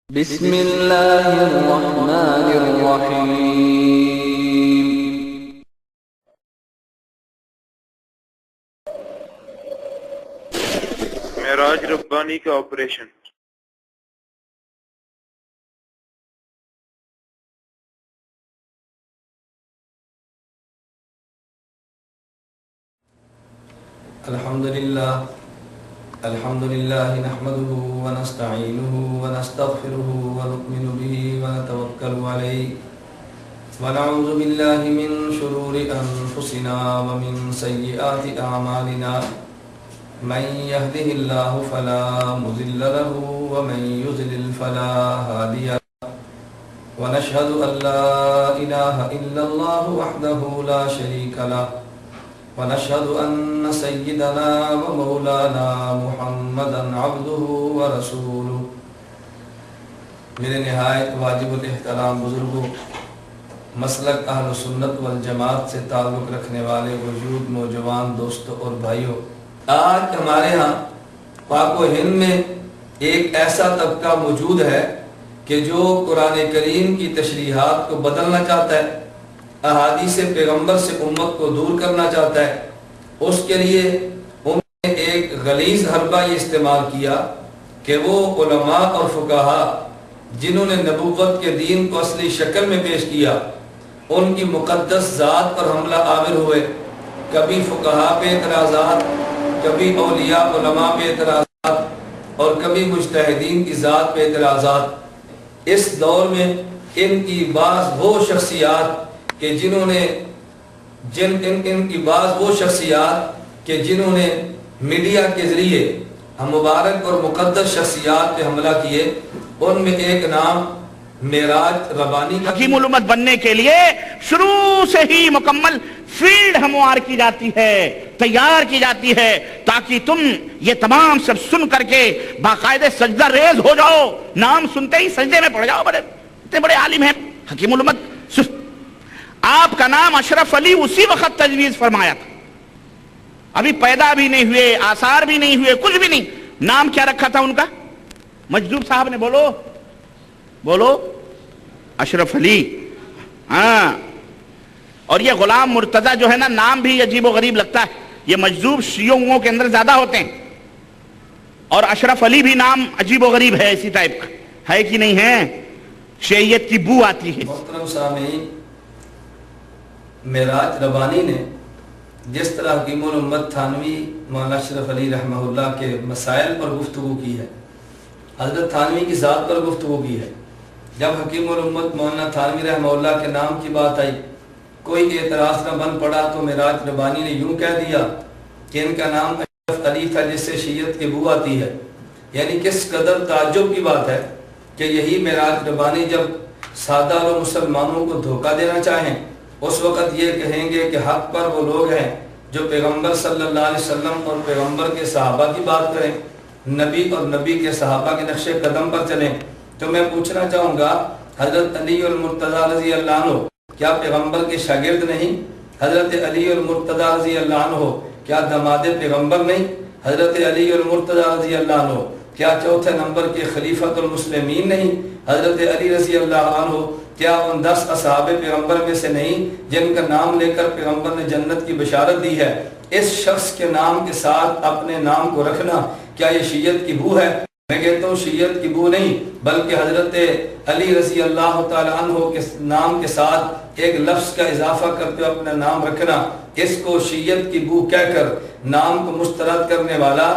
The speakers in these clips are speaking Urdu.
بسم اللہ الرحمن الرحیم۔ معراج ربانی کا آپریشن۔ الحمد لله نحمده ونستعينه ونستغفره ونؤمن به ونتوكل عليه ونعوذ بالله من شرور أنفسنا ومن سيئات أعمالنا من يهده الله فلا مضل له ومن يضلل فلا هادي له ونشهد أن لا إله إلا الله وحده لا شريك له ونشهد أن سيدنا ومولانا محمدا عبده ورسوله۔ میرے نہایت واجب الاحترام بزرگوں، مسلک اہل سنت والجماعت سے تعلق رکھنے والے وجود نوجوان دوستوں اور بھائیوں، آج ہمارے ہاں پاک و ہند میں ایک ایسا طبقہ موجود ہے کہ جو قرآن کریم کی تشریحات کو بدلنا چاہتا ہے، احادیث پیغمبر سے امت کو دور کرنا چاہتا ہے۔ اس کے لیے انہوں نے ایک غلیظ حربہ یہ استعمال کیا کہ وہ علماء اور فقہا جنہوں نے نبوت کے دین کو اصلی شکل میں پیش کیا، ان کی مقدس ذات پر حملہ آور ہوئے۔ کبھی فقہا پہ اعتراضات، کبھی اولیاء علماء پہ اعتراضات، اور کبھی مجتہدین کی ذات پہ اعتراضات۔ اس دور میں ان کی بعض وہ شخصیات کہ جنہوں نے میڈیا کے ذریعے ہم مبارک اور مقدس شخصیات پہ حملہ کیے، ان میں ایک نام معراج ربانی کا۔ حکیم الامت بننے کے لیے شروع سے ہی مکمل فیلڈ ہموار کی جاتی ہے، تیار کی جاتی ہے، تاکہ تم یہ تمام سب سن کر کے باقاعدہ سجدہ ریز ہو جاؤ، نام سنتے ہی سجدے میں پڑ جاؤ۔ اتنے بڑے عالم ہیں حکیم الامت۔ آپ کا نام اشرف علی اسی وقت تجویز فرمایا تھا، ابھی پیدا بھی نہیں ہوئے، آثار بھی نہیں ہوئے، کچھ بھی نہیں۔ نام کیا رکھا تھا ان کا؟ مجذوب صاحب نے بولو اشرف علی۔ ہاں، اور یہ غلام مرتضی جو ہے نا، نام بھی عجیب و غریب لگتا ہے۔ یہ مجذوب شیعوں کے اندر زیادہ ہوتے ہیں، اور اشرف علی بھی نام عجیب و غریب ہے، اسی ٹائپ کا ہے کہ نہیں ہے؟ شیعیت کی بو آتی ہے۔ محترم سامعین، معراج ربانی نے جس طرح حکیم الامت تھانوی مولانا اشرف علی رحمہ اللہ کے مسائل پر گفتگو کی ہے، حضرت تھانوی کی ذات پر گفتگو کی ہے، جب حکیم الامت مولانا تھانوی رحمہ اللہ کے نام کی بات آئی، کوئی اعتراض نہ بن پڑا تو معراج ربانی نے یوں کہہ دیا کہ ان کا نام اشرف علی تھا جس سے شیعت کی بو آتی ہے۔ یعنی کس قدر تعجب کی بات ہے کہ یہی معراج ربانی جب سادہ و مسلمانوں کو دھوکہ دینا چاہیں، اس وقت یہ کہیں گے کہ حق پر وہ لوگ ہیں جو پیغمبر صلی اللہ علیہ وسلم اور پیغمبر کے صحابہ کی بات کریں، نبی اور نبی کے صحابہ کے نقش قدم پر چلیں۔ تو میں پوچھنا چاہوں گا، حضرت علی المرتضی رضی اللہ عنہ کیا پیغمبر کے شاگرد نہیں؟ حضرت علی المرتضی رضی اللہ عنہ کیا داماد پیغمبر نہیں؟ حضرت علی المرتضی رضی اللہ عنہ کیا چوتھے نمبر کے خلیفۃ المسلمین نہیں؟ حضرت علی رضی اللہ عنہ کیا ان 10 اصحاب پیغمبر میں سے نہیں جن کا نام لے کر پیغمبر نے جنت کی بشارت دی ہے؟ اس شخص کے نام کے ساتھ اپنے نام کو رکھنا کیا یہ شیعت کی بو ہے؟ میں کہتا ہوں شیعت کی بو نہیں، بلکہ حضرت علی رضی اللہ تعالی عنہ کے نام کے ساتھ ایک لفظ کا اضافہ کرتے ہوئے اپنا نام رکھنا، اس کو شیعت کی بو کہہ کر نام کو مسترد کرنے والا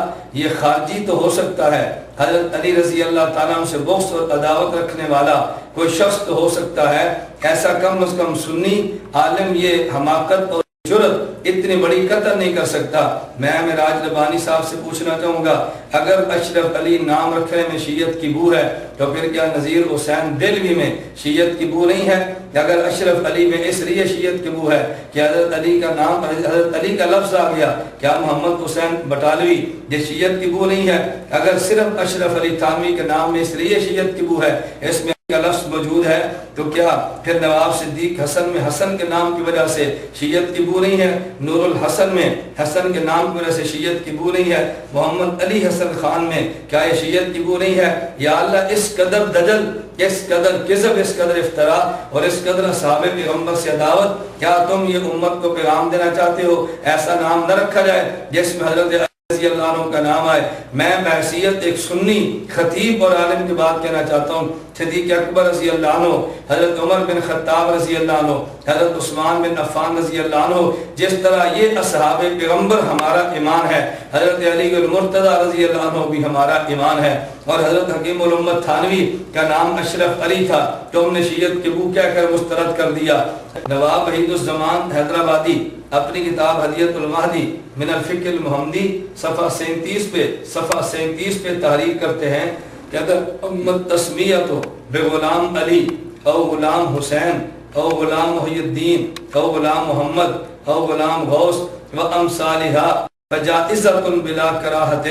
یہ خارجی تو ہو سکتا ہے، حضرت علی رضی اللہ تعالیٰ عنہ سے بغض اور عداوت رکھنے والا کوئی شخص تو ہو سکتا ہے، ایسا کم از کم سنی عالم یہ حماقت اور جرت اتنی بڑی قطر نہیں کر سکتا۔ میں معراج ربانی صاحب سے پوچھنا چاہوں گا، اگر اشرف علی نام رکھنے میں شیعت کی بو ہے تو پھر کیا نذیر حسین دہلوی میں شیعت کی بو نہیں ہے؟ اگر اشرف علی میں اس لیے شیعت کی بو ہے کہ حضرت علی کا نام، حضرت علی کا لفظ آ گیا، کیا محمد حسین بٹالوی یہ شیعت کی بو نہیں ہے؟ اگر صرف اشرف علی تھانوی کے نام میں اس لیے شیعت کی بو ہے، اس میں کا لفظ موجود ہے تو کیا پھر نواب صدیق حسن میں حسن کے نام کی وجہ سے شیعت کی بو نہیں ہے؟ نور الحسن میں حسن کے نام کی وجہ سے شیعت کی بو نہیں ہے؟ محمد علی حسن خان میں کیا یہ شیعت کی بو نہیں ہے؟ یا اللہ اس قدر دجل، اس قدر کذب، اس قدر افتراء اور اس قدر اصحاب پیغمبر سے عداوت، کیا تم یہ امت کو پیغام دینا چاہتے ہو ایسا نام نہ رکھا جائے جس میں حضرت رضی اللہ عنہ کا نام آئے؟ میں بحیثیت ایک سنی خطیب اور عالم کی بات کہنا چاہتا ہوں، صدیق اکبر رضی اللہ عنہ، حضرت عمر بن خطاب رضی اللہ عنہ، حضرت عثمان بن عفان رضی اللہ عنہ، جس طرح یہ اصحاب پیغمبر ہمارا ایمان ہے، حضرت علی المرتضی رضی اللہ عنہ بھی ہمارا ایمان ہے، اور حضرت حکیم الامت تھانوی کا نام اشرف علی تھا، تو ہم نے شیعت کے بو کہہ کر مسترد کر دیا۔ نواب وحید الزمان حیدرآبادی اپنی کتاب ہدیۃ المہدی من الفقہ المحمدی صفحہ 37 پہ تحریر کرتے ہیں کہ اگر امت تسمیت ہو بے غلام علی او غلام حسین او غلام محی الدین او غلام محمد او غلام غوث و امثالہا فجائزۃ بلا کراہۃ،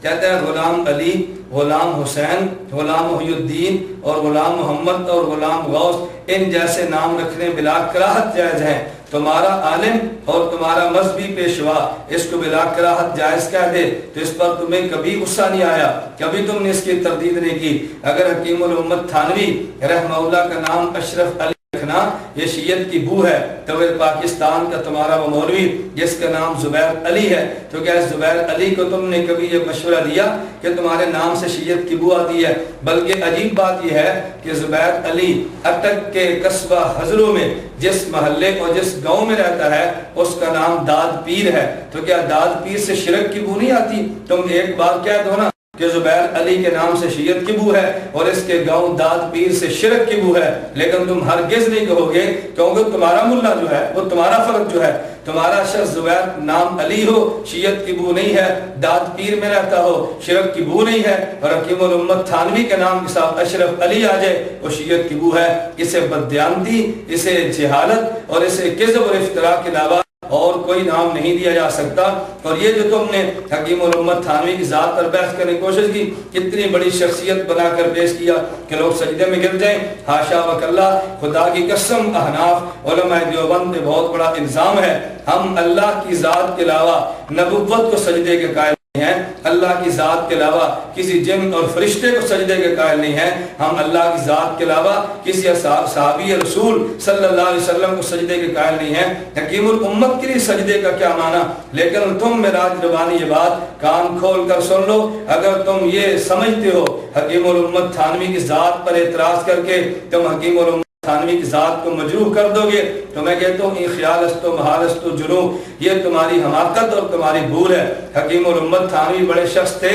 کہتے ہیں غلام علی، غلام حسین، غلام محی الدین اور غلام محمد اور غلام غوث، ان جیسے نام رکھنے بلا کراہت جائز ہیں۔ تمہارا عالم اور تمہارا مذہبی پیشوا اس کو بلا کراہت جائز کہہ دے تو اس پر تمہیں کبھی غصہ نہیں آیا، کبھی تم نے اس کی تردید نہیں کی۔ اگر حکیم الامت تھانوی رحمہ اللہ کا نام اشرف علی رکھنا یہ شیعت کی بو ہے تو پھر پاکستان کا تمہارا وہ مولوی جس کا نام زبیر علی ہے، تو کیا زبیر علی کو تم نے کبھی یہ مشورہ دیا کہ تمہارے نام سے شیعت کی بو آتی ہے؟ بلکہ عجیب بات یہ ہے کہ زبیر علی اٹک کے قصبہ حضروں میں جس محلے اور جس گاؤں میں رہتا ہے اس کا نام داد پیر ہے، تو کیا داد پیر سے شرک کی بو نہیں آتی؟ تم ایک بار کہہ دو نا کہ زبیر علی کے نام سے شیعت کی بو ہے اور اس کے گاؤں داد پیر سے شرک کی بو ہے، لیکن تم ہرگز نہیں کہو گے کیونکہ تمہارا ملا جو ہے وہ تمہارا فرق جو ہے، تمہارا شخص زبیر نام علی ہو شیعت کی بو نہیں ہے، داد پیر میں رہتا ہو شرک کی بو نہیں ہے، اور حکیم الامت تھانوی کے نام کے ساتھ اشرف علی آ جائے وہ شیعت کی بو ہے۔ اسے بددیانتی، اسے جہالت اور اسے کذب اور افتراء کے علاوہ اور کوئی نام نہیں دیا جا سکتا۔ اور یہ جو تم نے حکیم الامت تھانوی کی ذات پر بحث کرنے کی کوشش کی، کتنی بڑی شخصیت بنا کر پیش کیا کہ لوگ سجدے میں گر جائیں، حاشا وکلا، خدا کی قسم احناف علماء دیوبند پہ بہت بڑا الزام ہے، ہم اللہ کی ذات کے علاوہ نبوت کو سجدے کے قائل ہیں، اللہ کی ذات کے علاوہ کسی جن اور فرشتے کو سجدے کے قائل نہیں ہیں، ہم اللہ کی ذات کے علاوہ کسی صحابی رسول صلی اللہ علیہ وسلم کو سجدے کے قائل نہیں ہیں۔ حکیم الامت کے لیے سجدے کا کیا معنی؟ لیکن تم معراج ربانی یہ بات کان کھول کر سن لو، اگر تم یہ سمجھتے ہو حکیم الامت تھانوی کی ذات پر اعتراض کر کے تم حکیم الامت تھانوی کی ذات کو مجروح کر دو گے تو میں کہتا ہوں این خیال است و محال است و جنوح، یہ تمہاری حماقت اور تمہاری بھول ہے۔ حکیم الامت تھانوی بڑے شخص تھے،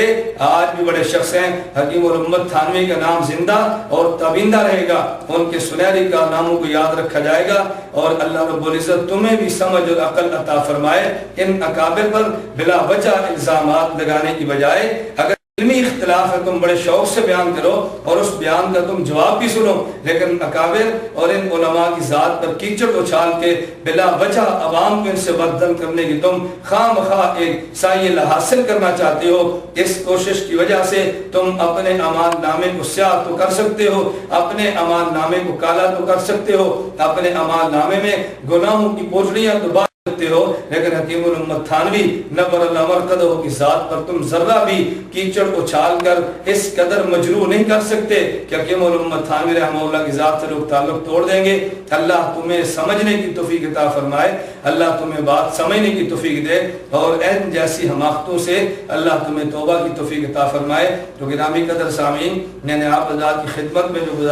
آج بھی بڑے شخص ہیں، حکیم الامت تھانوی کا نام زندہ اور تابندہ رہے گا، ان کے سنہری کارناموں کو یاد رکھا جائے گا، اور اللہ رب العزت تمہیں بھی سمجھ اور عقل عطا فرمائے۔ ان اکابر پر بلا وجہ الزامات لگانے کی بجائے اگر علمی اختلاف ہے تم بڑے شوق سے بیان کرو اور اس بیان کا تم جواب بھی سنو، لیکن اکابر اور ان علماء کی ذات پر کیچڑ اچھال کے بلا وجہ عوام کو ان سے بددم کرنے کی تم خواہ مخواہ ایک سائل حاصل کرنا چاہتے ہو، اس کوشش کی وجہ سے تم اپنے اعمال نامے کو سیاہ تو کر سکتے ہو، اپنے اعمال نامے کو کالا تو کر سکتے ہو، اپنے اعمال نامے میں گناہوں کی پوٹلیاں تو سکتے ہو، لیکن حکیم الامت تھانوی نبر اللہ مرقدہ کی ذات پر تم ذرہ بھی کیچڑ اچھال کر اس قدر مجروح نہیں کر سکتے کہ حکیم الامت تھانوی رحمہ اللہ کی ذات سے لوگ تعلق توڑ دیں گے۔ اللہ تمہیں سمجھنے کی توفیق عطا فرمائے، اللہ تمہیں بات سمجھنے کی توفیق دے، اور ان جیسی حماقتوں سے اللہ تمہیں توبہ کی توفیق عطا فرمائے۔ تو گرامی قدر سامعین، میں نے آپ حضرات کی خدمت میں جو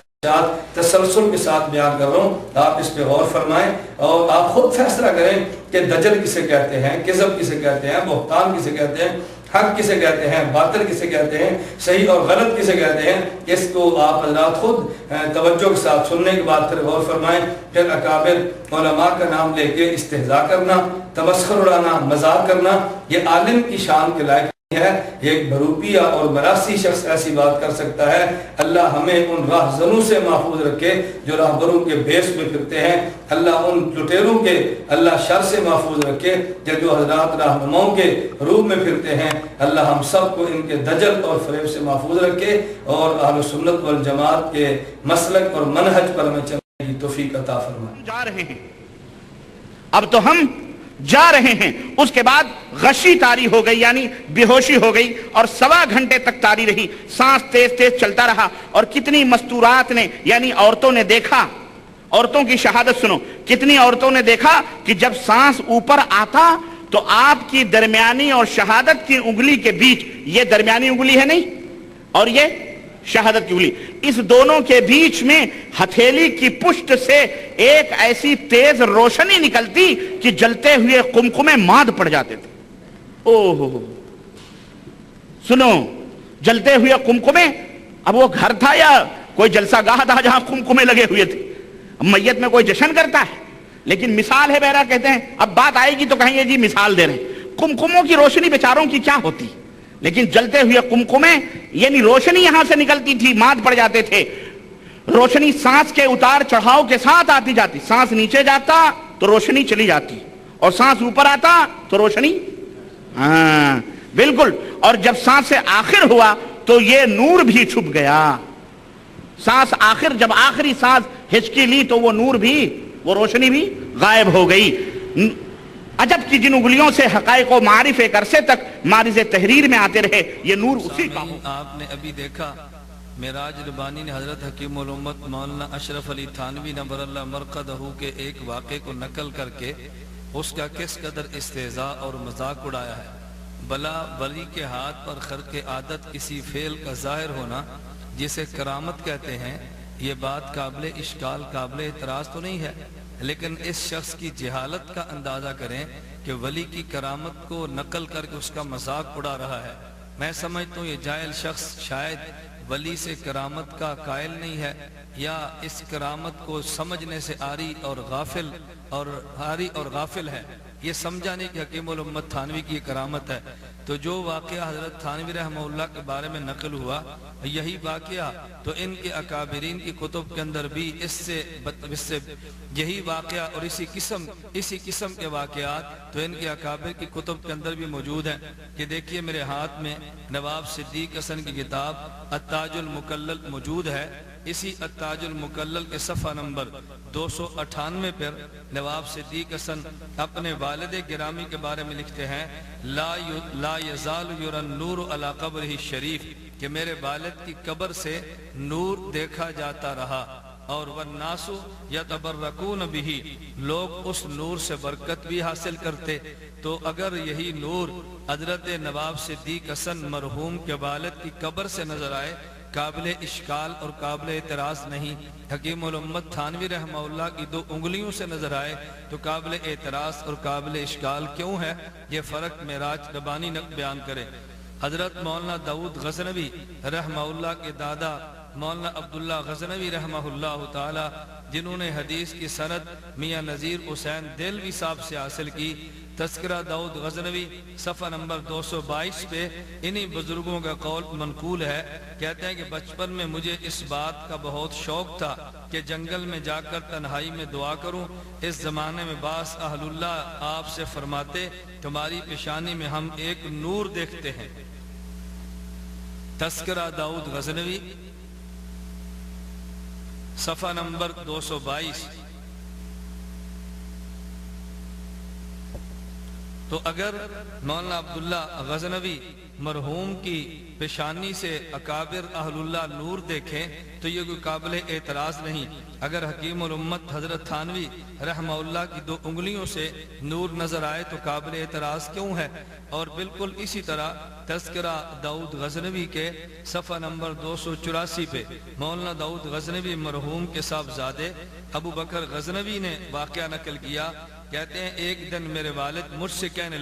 تسلسل کے ساتھ بیان کر رہا ہوں، آپ اس پہ غور فرمائیں اور آپ خود فیصلہ کریں کہ دجل کسے کہتے ہیں، کذب کسے کہتے ہیں، بہتان کسے کہتے ہیں، حق کسے کہتے ہیں، باطل کسے کہتے ہیں، صحیح اور غلط کسے کہتے ہیں۔ اس کو آپ حضرات خود توجہ کے ساتھ سننے کے بعد پھر غور فرمائیں۔ پھر اکابر علماء کا نام لے کے استہزاء کرنا، تمسخر اڑانا، مذاق کرنا، یہ عالم کی شان کے لائق ہے. ایک بروپیہ اور براسی شخص ایسی بات کر سکتا ہے. اللہ ہمیں ان راہزنوں سے محفوظ رکھے جو راہبروں کے بیس میں پھرتے ہیں. اللہ ان لٹیروں کے اللہ شر سے محفوظ رکھے جو حضرات رہنماؤں کے روپ میں پھرتے ہیں. اللہ ہم سب کو ان کے دجل اور فریب سے محفوظ رکھے اور اہل سنت والجماعت کے مسلک اور منہج پر ہمیں چلنے کی توفیق عطا فرمائے. جا رہے ہیں، اب تو ہم جا رہے ہیں. اس کے بعد غشی طاری ہو گئی، یعنی بے ہوشی ہو گئی اور 1.25 گھنٹے تک طاری رہی. سانس تیز تیز چلتا رہا اور کتنی مستورات نے یعنی عورتوں نے دیکھا. عورتوں کی شہادت سنو، کتنی عورتوں نے دیکھا کہ جب سانس اوپر آتا تو آپ کی درمیانی اور شہادت کی انگلی کے بیچ، یہ درمیانی انگلی ہے نہیں اور یہ شہادت کی انگلی، اس دونوں کے بیچ میں ہتھیلی کی پشت سے ایک ایسی تیز روشنی نکلتی کہ جلتے ہوئے قمقمے ماد پڑ جاتے تھے. اوہ سنو، جلتے ہوئے قمقمے. اب وہ گھر تھا یا کوئی جلسہ گاہ تھا جہاں قمقمے لگے ہوئے تھے؟ میت میں کوئی جشن کرتا ہے، لیکن مثال ہے بہرحال کہتے ہیں. اب بات آئے گی تو کہیں گے جی مثال دے رہے ہیں. قمقموں کی روشنی بیچاروں کی کیا ہوتی، لیکن جلتے ہوئے قمقمے یعنی روشنی یہاں سے نکلتی تھی، ماد پڑ جاتے تھے. روشنی سانس کے اتار چڑھاؤ کے ساتھ آتی جاتی. سانس نیچے جاتا تو روشنی چلی جاتی اور سانس اوپر آتا تو روشنی بالکل. اور جب سانس سے آخر ہوا تو یہ نور بھی چھپ گیا. سانس آخر، جب آخری سانس ہچکی لی تو وہ نور بھی، وہ روشنی بھی غائب ہو گئی. عجب کی جن انگلیوں سے حقائق و معارف ایک عرصے تک معرض تحریر میں آتے رہے، یہ نور اسی کا ہو. آپ نے ابھی دیکھا معراج ربانی نے حضرت حکیم الامت مولانا اشرف علی تھانوی نور اللہ مرقدہ کے ایک واقعے کو نقل کر کے اس کا کس قدر استہزاء اور مذاق اڑایا ہے. بلا ولی کے ہاتھ پر خرق عادت کسی فعل کا ظاہر ہونا جسے کرامت کہتے ہیں، یہ بات قابل اشکال قابل اعتراض تو نہیں ہے، لیکن اس شخص کی جہالت کا اندازہ کریں کہ ولی کی کرامت کو نقل کر کے اس کا مذاق اڑا رہا ہے. میں سمجھتا ہوں یہ جاہل شخص شاید ولی سے کرامت کا قائل نہیں ہے، یا اس کرامت کو سمجھنے سے آری اور غافل ہے. یہ سمجھا نہیں کہ حکیم الامت تھانوی کی کرامت ہے. تو جو واقعہ حضرت تھانوی رحمہ اللہ کے بارے میں نقل ہوا، یہی واقعہ تو ان کے اکابرین کی کتب کے اندر بھی اس سے یہی واقعہ اور اسی قسم کے واقعات تو ان کے اکابر کی کتب کے اندر بھی موجود ہیں. کہ دیکھیے میرے ہاتھ میں نواب صدیق حسن کی کتاب التاج المکلل موجود ہے. اسی التاج المکلل کے صفحہ نمبر 298 پر نواب صدیق حسن اپنے والد گرامی کے بارے میں لکھتے ہیں، لا یزال یرى النور علی قبرہ الشریف، کہ میرے والد کی قبر سے نور دیکھا جاتا رہا. اور والناس یتبرکون بہ، لوگ اس نور سے برکت بھی حاصل کرتے. تو اگر یہی نور حضرت نواب صدیق حسن مرحوم کے والد کی قبر سے نظر آئے، قابل اشکال اور قابل اعتراض نہیں. حکیم الامت تھانوی رحمہ اللہ کی 2 انگلیوں سے نظر آئے تو قابل اعتراض اور قابل اشکال کیوں ہے؟ یہ فرق معراج ربانی بیان کرے. حضرت مولانا داؤد غزنوی رحمہ اللہ کے دادا مولانا عبداللہ غزنوی رحمہ اللہ تعالی، جنہوں نے حدیث کی سند میاں نذیر حسین دہلوی صاحب سے حاصل کی، تذکرہ داؤد غزنوی صفحہ نمبر 222 پہ انہی بزرگوں کا قول منقول ہے. کہتے ہیں کہ بچپن میں مجھے اس بات کا بہت شوق تھا کہ جنگل میں جا کر تنہائی میں دعا کروں. اس زمانے میں بعض اہل اللہ آپ سے فرماتے تمہاری پیشانی میں ہم ایک نور دیکھتے ہیں. تذکرہ داؤد غزنوی صفحہ نمبر 222. تو اگر مولانا عبداللہ غزنوی مرحوم کی پیشانی سے اکابر اہل اللہ نور دیکھیں تو یہ کوئی قابل اعتراض نہیں. اگر حکیم الامت حضرت تھانوی رحمہ اللہ کی 2 انگلیوں سے نور نظر آئے تو قابل اعتراض کیوں ہے؟ اور بالکل اسی طرح تذکرہ داؤد غزنوی کے صفحہ نمبر 284 پہ مولانا داؤد غزنوی مرحوم کے صاحبزادے ابو بکر غزنوی نے واقعہ نقل کیا. کہتے ہیں ایک دن میرے والد مجھ سے کہنے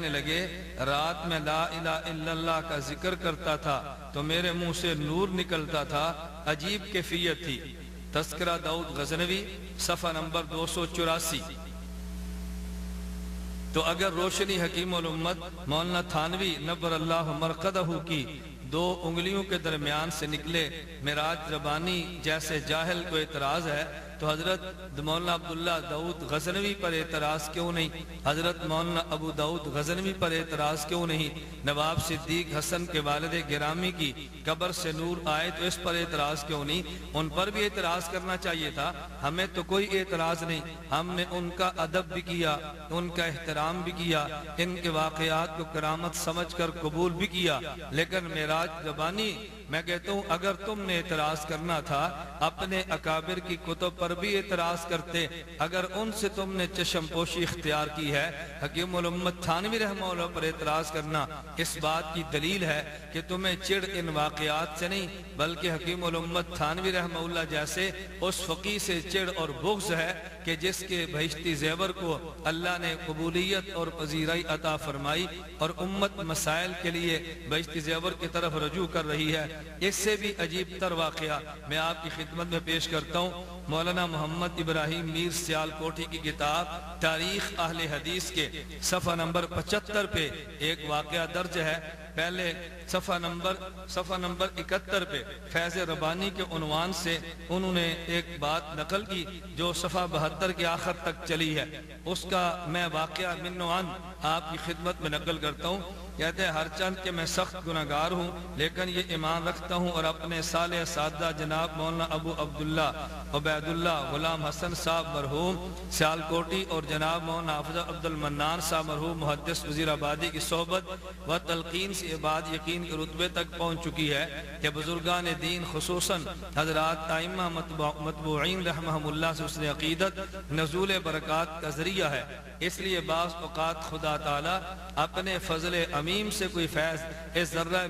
لگے رات میں لا الہ الا اللہ کا ذکر کرتا تھا تو میرے منہ سے نور نکلتا تھا، عجیب کیفیت تھی. تذکرہ داؤد غزنوی صفحہ نمبر 284. تو اگر روشنی حکیم الامت مولانا تھانوی نور اللہ مرقدہ کی 2 انگلیوں کے درمیان سے نکلے معراج ربانی جیسے جاہل کو اعتراض ہے تو حضرت مولانا عبداللہ داؤد غزنوی پر اعتراض کیوں نہیں؟ حضرت مولانا ابو داؤد غزنوی پر اعتراض کیوں نہیں؟ نواب صدیق حسن کے والد گرامی کی قبر سے نور آئے تو اس پر اعتراض کیوں نہیں؟ ان پر بھی اعتراض کرنا چاہیے تھا. ہمیں تو کوئی اعتراض نہیں، ہم نے ان کا ادب بھی کیا، ان کا احترام بھی کیا، ان کے واقعات کو کرامت سمجھ کر قبول بھی کیا. لیکن معراج ربانی میں کہتا ہوں اگر تم نے اعتراض کرنا تھا اپنے اکابر کی کتب پر بھی اعتراض کرتے. اگر ان سے تم نے چشم پوشی اختیار کی ہے، حکیم الامت تھانوی رحمہ اللہ پر اعتراض کرنا اس بات کی دلیل ہے کہ تمہیں چڑ ان واقعات سے نہیں بلکہ حکیم الامت تھانوی رحمہ اللہ جیسے اس فقی سے چڑ اور بغض ہے کہ جس کے بہشتی زیور کو اللہ نے قبولیت اور پذیرائی عطا فرمائی اور امت مسائل کے لیے بہشتی زیور کی طرف رجوع کر رہی ہے. اس سے بھی عجیب تر واقعہ میں آپ کی خدمت میں پیش کرتا ہوں. مولانا محمد ابراہیم میر سیال کوٹھی کی کتاب تاریخ اہل حدیث کے صفحہ نمبر 75 پہ ایک واقعہ درج ہے. پہلے صفحہ نمبر 71 پہ فیض ربانی کے عنوان سے انہوں نے ایک بات نقل کی جو صفحہ 72 کے آخر تک چلی ہے. اس کا میں واقعہ من و عن آپ کی خدمت میں نقل کرتا ہوں. کہتے ہیں ہر چند کہ میں سخت گناہگار ہوں لیکن یہ ایمان رکھتا ہوں اور اپنے صالح اساتذہ جناب مولانا ابو عبداللہ عبید اللہ غلام حسن صاحب مرحوم سیال کوٹی اور جناب مولانا حافظ عبد المنان صاحب مرحوم محدث وزیر آبادی کی صحبت و تلقین سے بعد یقین کے رتبے تک پہنچ چکی ہے کہ بزرگان دین خصوصاً حضرات ائمہ متبوعین رحمہم اللہ سے حسن عقیدت نزول برکات کا ذریعہ ہے. اس لیے بعض اوقات خدا تعالی اپنے فضل امیم سے کوئی فیض اس ذرہ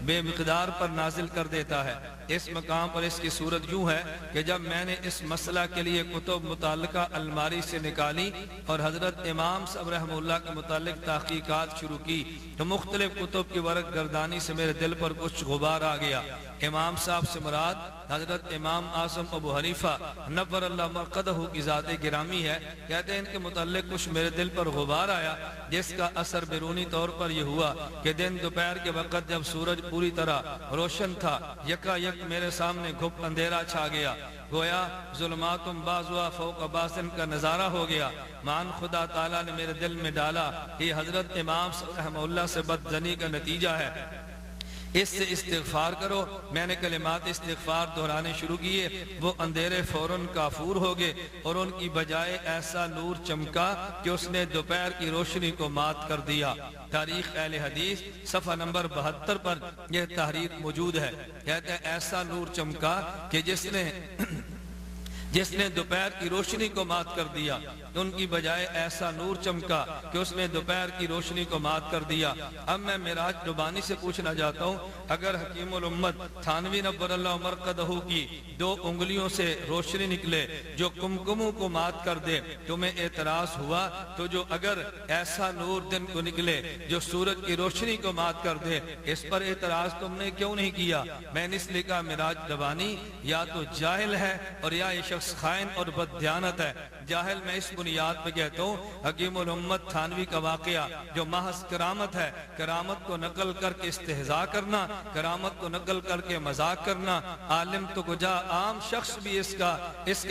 بے مقدار پر نازل کر دیتا ہے. اس مقام پر اس کی صورت یوں ہے کہ جب میں نے اس مسئلہ کے لیے کتب متعلقہ الماری سے نکالی اور حضرت امام صاحب رحمہ اللہ کے متعلق تحقیقات شروع کی تو مختلف کتب کی ورق گردانی سے میرے دل پر کچھ غبار آ گیا. امام صاحب سے مراد حضرت امام اعظم ابو حنیفہ نور اللہ مرقدہ کی ذات گرامی ہے. کہتے ہیں ان کے متعلق کچھ میرے دل پر غبار آیا جس کا اثر بیرونی طور پر یہ ہوا کہ دن دوپہر کے وقت جب سورج پوری طرح روشن تھا یکا یک میرے سامنے گھپ اندھیرا چھا گیا. گویا ظلماتم بعضها فوق بعض کا نظارہ ہو گیا. مان خدا تعالیٰ نے میرے دل میں ڈالا یہ حضرت امام رحمہ اللہ سے بدظنی کا نتیجہ ہے، اس سے استغفار کرو. میں نے کلمات استغفار دہرانے شروع کیے. وہ اندھیرے فوراً کافور ہو گئے اور ان کی بجائے ایسا نور چمکا کہ اس نے دوپہر کی روشنی کو مات کر دیا. تاریخ اہل حدیث صفحہ نمبر 72 پر یہ تحریر موجود ہے. کہتے ہیں ایسا نور چمکا کہ جس نے دوپہر کی روشنی کو مات کر دیا. ان کی بجائے ایسا نور چمکا کہ اس نے دوپہر کی روشنی کو مات کر دیا. اب میں معراج ربانی سے پوچھنا چاہتا ہوں اگر حکیم الامت تھانوی نور اللہ مرقدہ کی 2 انگلیوں سے روشنی نکلے جو کمکموں کو مات کر دے تمہیں اعتراض ہوا تو جو اگر ایسا نور دن کو نکلے جو سورج کی روشنی کو مات کر دے اس پر اعتراض تم نے کیوں نہیں کیا؟ میں نے اس لیے کہا معراج ربانی یا تو جاہل ہے اور یا یہ خائن اور بددیانت ہے. جاہل میں اس بنیاد پہ کہتا ہوں حکیم الامت تھانوی کا واقعہ جو محض کرامت ہے، کرامت کو نقل کر کے استہزاء کرنا، کرامت کو نقل کر کے مذاق کرنا، عالم تو کجا عام شخص بھی اس کا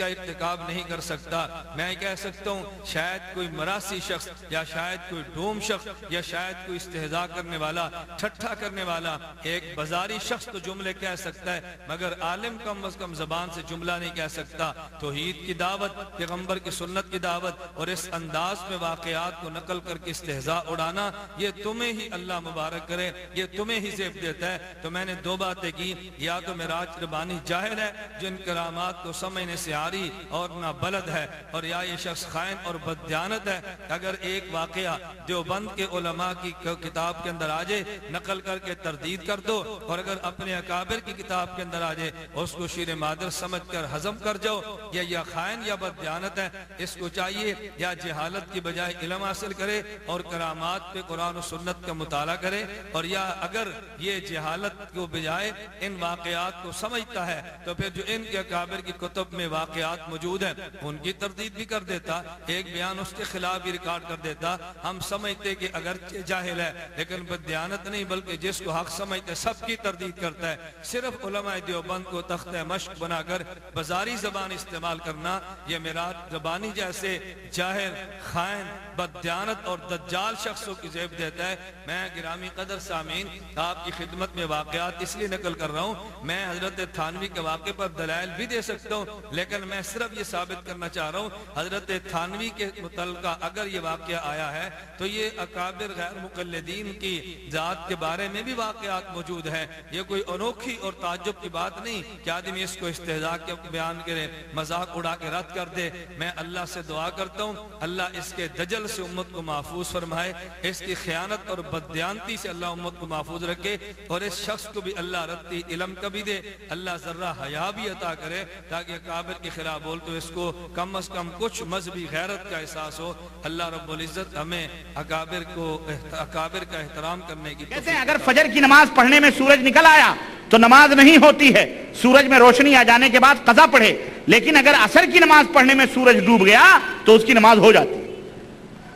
ارتکاب نہیں کر سکتا. میں کہہ سکتا ہوں شاید کوئی مراسی شخص یا شاید کوئی ڈوم شخص یا شاید کوئی استہزاء کرنے والا ٹھٹھا کرنے والا ایک بازاری شخص تو جملے کہہ سکتا ہے مگر عالم کم از کم زبان سے جملہ نہیں کہہ سکتا. توحید کی دعوت، پیغمبر کی سنت کی دعوت اور اس انداز میں واقعات کو نقل کر کے استہزاء اڑانا یہ تمہیں ہی اللہ مبارک کرے، یہ تمہیں ہی زیب دیتا ہے. تو میں نے 2 باتیں کی، یا تو معراج ربانی جاہل ہے جن کرامات کو سمجھنے سے عاری اور نہ بلد ہے، اور یا یہ شخص خائن اور بددیانت ہے. اگر ایک واقعہ دیوبند کے علماء کی کتاب کے اندر آ جائے نقل کر کے تردید کر دو، اور اگر اپنے اکابر کی کتاب کے اندر آ جائے اس کو شیر مادر سمجھ کر ہضم کر جاؤ، یا خائن یا بددیانت ہے. اس کو چاہیے یا جہالت کی بجائے علم حاصل کرے اور کرامات پہ قرآن و سنت کا مطالعہ کرے، اور یا اگر یہ جہالت کو بجائے ان واقعات کو سمجھتا ہے تو پھر جو ان کے اکابر کی کتب میں واقعات موجود ہیں ان کی تردید بھی کر دیتا، ایک بیان اس کے خلاف بھی ریکارڈ کر دیتا۔ ہم سمجھتے کہ اگر جاہل ہے لیکن بددیانت نہیں، بلکہ جس کو حق سمجھتے سب کی تردید کرتا ہے۔ صرف علماء دیوبند کو تختہ مشق بنا کر بازاری زبان استعمال کرنا، یہ معراج ربانی جیسے جاہل، خائن، بددیانت اور دجال شخصوں کی زیب دیتا ہے۔ میں گرامی قدر سامعین آپ کی خدمت میں واقعات اس لیے نقل کر رہا ہوں، میں حضرت تھانوی کے واقعے پر دلائل بھی دے سکتا ہوں، لیکن میں صرف یہ ثابت کرنا چاہ رہا ہوں حضرت تھانوی کے متعلقہ اگر یہ واقعہ آیا ہے تو یہ اکابر غیر مقلدین کی ذات کے بارے میں بھی واقعات موجود ہیں۔ یہ کوئی انوکھی اور تعجب کی بات نہیں کہ آدمی اس کو استہزاء کے بیان کرے، مذاق اڑا کے رد کر دے۔ میں اللہ سے دعا کرتا ہوں اللہ اس کے دجل سے امت کو محفوظ فرمائے، اس کی خیانت اور بددیانتی سے اللہ امت کو محفوظ رکھے، اور اس شخص کو بھی اللہ رتی علم کا بھی دے، اللہ ذرہ حیا بھی عطا کرے تاکہ اکابر کے خلاف بول تو اس کو کم از کم کچھ مذہبی غیرت کا احساس ہو۔ اللہ رب العزت ہمیں اکابر کا احترام کرنے کی کہتے ہیں اگر فجر کی نماز پڑھنے میں سورج نکل آیا تو نماز نہیں ہوتی ہے، سورج میں روشنی آ جانے کے بعد قضا پڑھے، لیکن اگر عصر کی نماز پڑھنے میں سورج ڈوب گیا تو اس کی نماز ہو جاتی ہے۔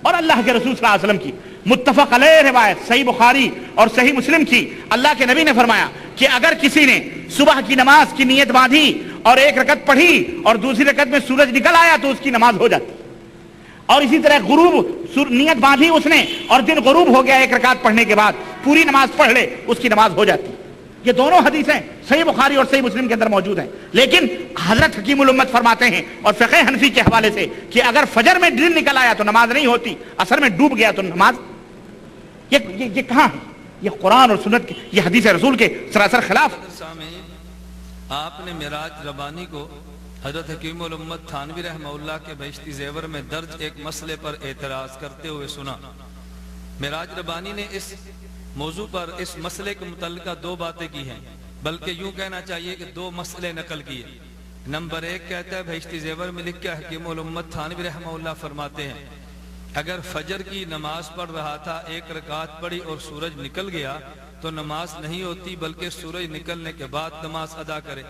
اور اللہ کے رسول صلی اللہ علیہ وسلم کی متفق علیہ روایت صحیح بخاری اور صحیح مسلم کی، اللہ کے نبی نے فرمایا کہ اگر کسی نے صبح کی نماز کی نیت باندھی اور ایک رکعت پڑھی اور دوسری رکعت میں سورج نکل آیا تو اس کی نماز ہو جاتی، اور اسی طرح غروب نیت باندھی اس نے اور دن غروب ہو گیا ایک رکعت پڑھنے کے بعد پوری نماز پڑھ لے اس کی نماز ہو جاتی۔ یہ دونوں حدیثیں صحیح بخاری اور صحیح مسلم کے اندر موجود ہیں، لیکن حضرت حکیم الامت فرماتے ہیں اور فقہ حنفی کے حوالے سے کہ اگر فجر میں دن نکل آیا تو نماز نہیں ہوتی، عصر میں ڈوب گیا تو نماز۔ یہ کہاں ہے؟ یہ قرآن اور سنت کی، یہ حدیث رسول کے سراسر خلاف۔ آپ نے معراج ربانی کو حضرت حکیم الامت تھانوی رحمہ اللہ کے بہشتی زیور میں درج ایک مسئلے پر اعتراض کرتے ہوئے سنا۔ معراج ربانی نے اس موضوع پر اس مسئلے کے متعلقہ دو باتیں کی ہیں، بلکہ یوں کہنا چاہیے کہ دو مسئلے نقل کیے۔ نمبر ایک کہتا ہے بہشتی زیور میں لکھا حکیم الامت تھانوی رحمہ اللہ فرماتے ہیں اگر فجر کی نماز پڑھ رہا تھا، ایک رکعت پڑھی اور سورج نکل گیا تو نماز نہیں ہوتی بلکہ سورج نکلنے کے بعد نماز ادا کرے،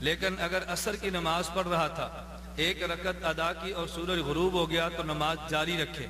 لیکن اگر عصر کی نماز پڑھ رہا تھا، ایک رکعت ادا کی اور سورج غروب ہو گیا تو نماز جاری رکھے۔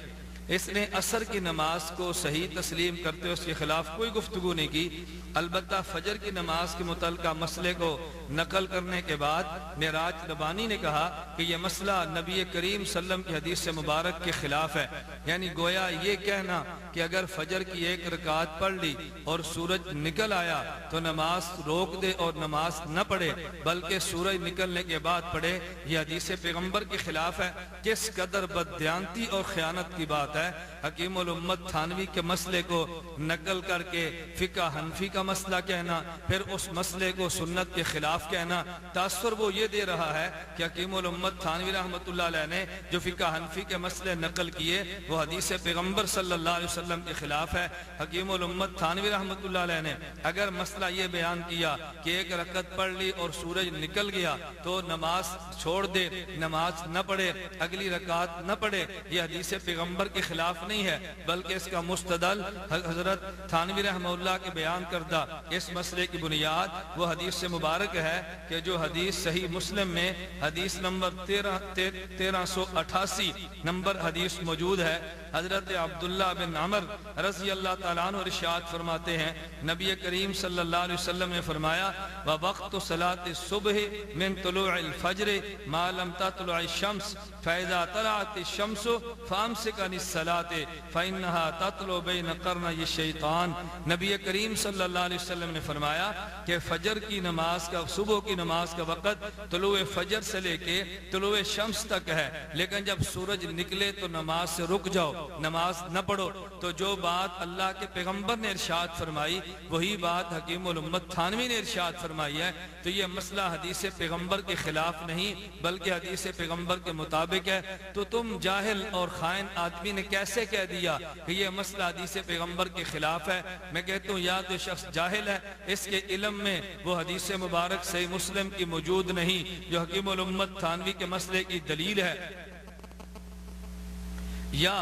اس نے عصر کی نماز کو صحیح تسلیم کرتے اس کے خلاف کوئی گفتگو نہیں کی، البتہ فجر کی نماز کے متعلقہ مسئلے کو نقل کرنے کے بعد معراج ربانی نے کہا کہ یہ مسئلہ نبی کریم صلی اللہ علیہ وسلم کی حدیث سے مبارک کے خلاف ہے، یعنی گویا یہ کہنا کہ اگر فجر کی ایک رکعت پڑھ لی اور سورج نکل آیا تو نماز روک دے اور نماز نہ پڑھے بلکہ سورج نکلنے کے بعد پڑھے، یہ حدیث پیغمبر کے خلاف ہے۔ کس قدر بددیانتی اور خیانت کی بات ہے حکیم الامت تھانوی کے مسئلے کو نقل کر کے فقہ حنفی کا مسئلہ کہنا، پھر اس مسئلے کو سنت کے خلاف کہنا۔ تاثر وہ یہ دے رہا ہے کہ حکیم الامت تھانوی رحمۃ اللہ علیہ نے جو فقہ حنفی کے مسئلے نقل کیے وہ حدیث پیغمبر صلی اللہ علیہ وسلم کے خلاف ہے۔ حکیم الامت تھانوی رحمۃ اللہ علیہ نے اگر مسئلہ یہ بیان کیا کہ ایک رکعت پڑھ لی اور سورج نکل گیا تو نماز چھوڑ دے، نماز نہ پڑھے، اگلی رکعت نہ پڑھے، یہ حدیث پیغمبر کے خلاف نہیں ہے بلکہ اس کا مستدل حضرت تھانوی رحمہ اللہ کے بیان کردہ اس مسئلے کی بنیاد وہ حدیث سے مبارک ہے کہ جو حدیث صحیح مسلم میں حدیث نمبر 1388 نمبر حدیث موجود ہے۔ حضرت عبداللہ بن عمر رضی اللہ تعالیٰ عنہ ارشاد فرماتے ہیں نبی کریم صلی اللہ علیہ وسلم نے فرمایا وَوَقْتُ صَلَاةِ الصُّبْحِ مِن طُلُوعِ الْفَجْرِ مَا لَمْ تَطْلُعِ الشَّمْسُ فَإِذَا طَلَعَتِ الشَّمْسُ فَأَمْسِكْ عَنِ الصَّلَاةِ فَإِنَّهَا تَطْلُعُ بَيْنَ قَرْنَيِ الشَّيْطَانِ۔ نبی کریم صلی اللہ علیہ وسلم نے فرمایا کہ فجر کی نماز کا، صبح کی نماز کا وقت طلوع فجر سے لے کے طلوع شمس تک ہے، لیکن جب سورج نکلے تو نماز سے رک جاؤ، نماز نہ پڑھو۔ تو جو بات اللہ کے پیغمبر نے ارشاد فرمائی وہی بات حکیم الامت تھانوی نے ارشاد فرمائی ہے، تو یہ مسئلہ حدیث پیغمبر کے خلاف نہیں بلکہ حدیث پیغمبر کے مطابق ہے۔ تو تم جاہل اور خائن آدمی نے کیسے کہہ دیا کہ یہ مسئلہ حدیث پیغمبر کے خلاف ہے؟ میں کہتا ہوں یا تو شخص جاہل ہے، اس کے علم میں وہ حدیث مبارک صحیح مسلم کی موجود نہیں جو حکیم الامت تھانوی کے مسئلے کی دلیل ہے، یا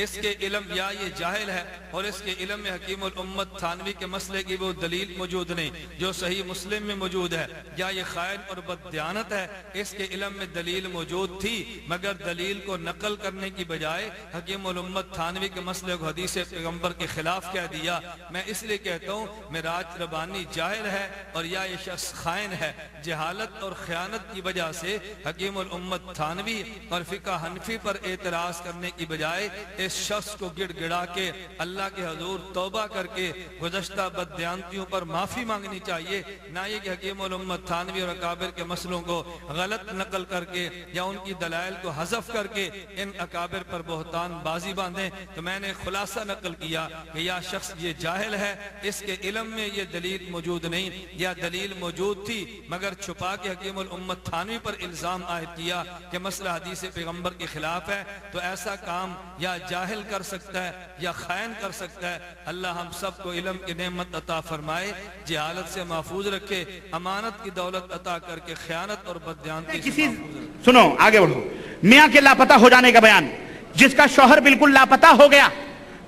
اس کے علم یا یہ جاہل ہے اور اس کے علم میں حکیم الامت تھانوی کے مسئلے کی وہ دلیل موجود نہیں جو صحیح مسلم میں موجود ہے، یا یہ خائن اور بددیانت ہے، اس کے علم میں دلیل موجود تھی مگر دلیل کو نقل کرنے کی بجائے حکیم الامت تھانوی کے مسئلے کو حدیث پیغمبر کے خلاف کہہ دیا۔ میں اس لیے کہتا ہوں معراج ربانی جاہل ہے اور یا یہ شخص خائن ہے۔ جہالت اور خیانت کی وجہ سے حکیم الامت تھانوی اور فقہ حنفی پر اعتراض کرنے کی بجائے اس شخص کو گڑ گڑا کے اللہ کے حضور توبہ کر کے گزشتہ بددیانتیوں پر معافی مانگنی چاہیے، نہ یہ کہ حکیم الامت تھانوی اور اکابر کے مسئلوں کو غلط نقل کر کے یا ان کی دلائل کو حذف کر کے ان اکابر پر بہتان بازی باندھیں۔ تو میں نے خلاصہ نقل کیا کہ یا شخص یہ جاہل ہے، اس کے علم میں یہ دلیل موجود نہیں، یا دلیل موجود تھی مگر چھپا کے حکیم الامت تھانوی پر الزام عائد کیا کہ مسئلہ حدیث پیغمبر کے خلاف ہے۔ تو ایسا کام یا جاہل کر سکتا ہے یا خائن کر سکتا ہے۔ اللہ ہم سب کو علم کی نعمت عطا فرمائے، جہالت سے محفوظ رکھے، امانت کی دولت عطا کر کے خیانت اور بددیانتی سے محفوظ رکھے۔ سنو آگے بڑھو، میاں کے لاپتہ ہو جانے کا بیان، جس کا شوہر بالکل لاپتہ ہو گیا،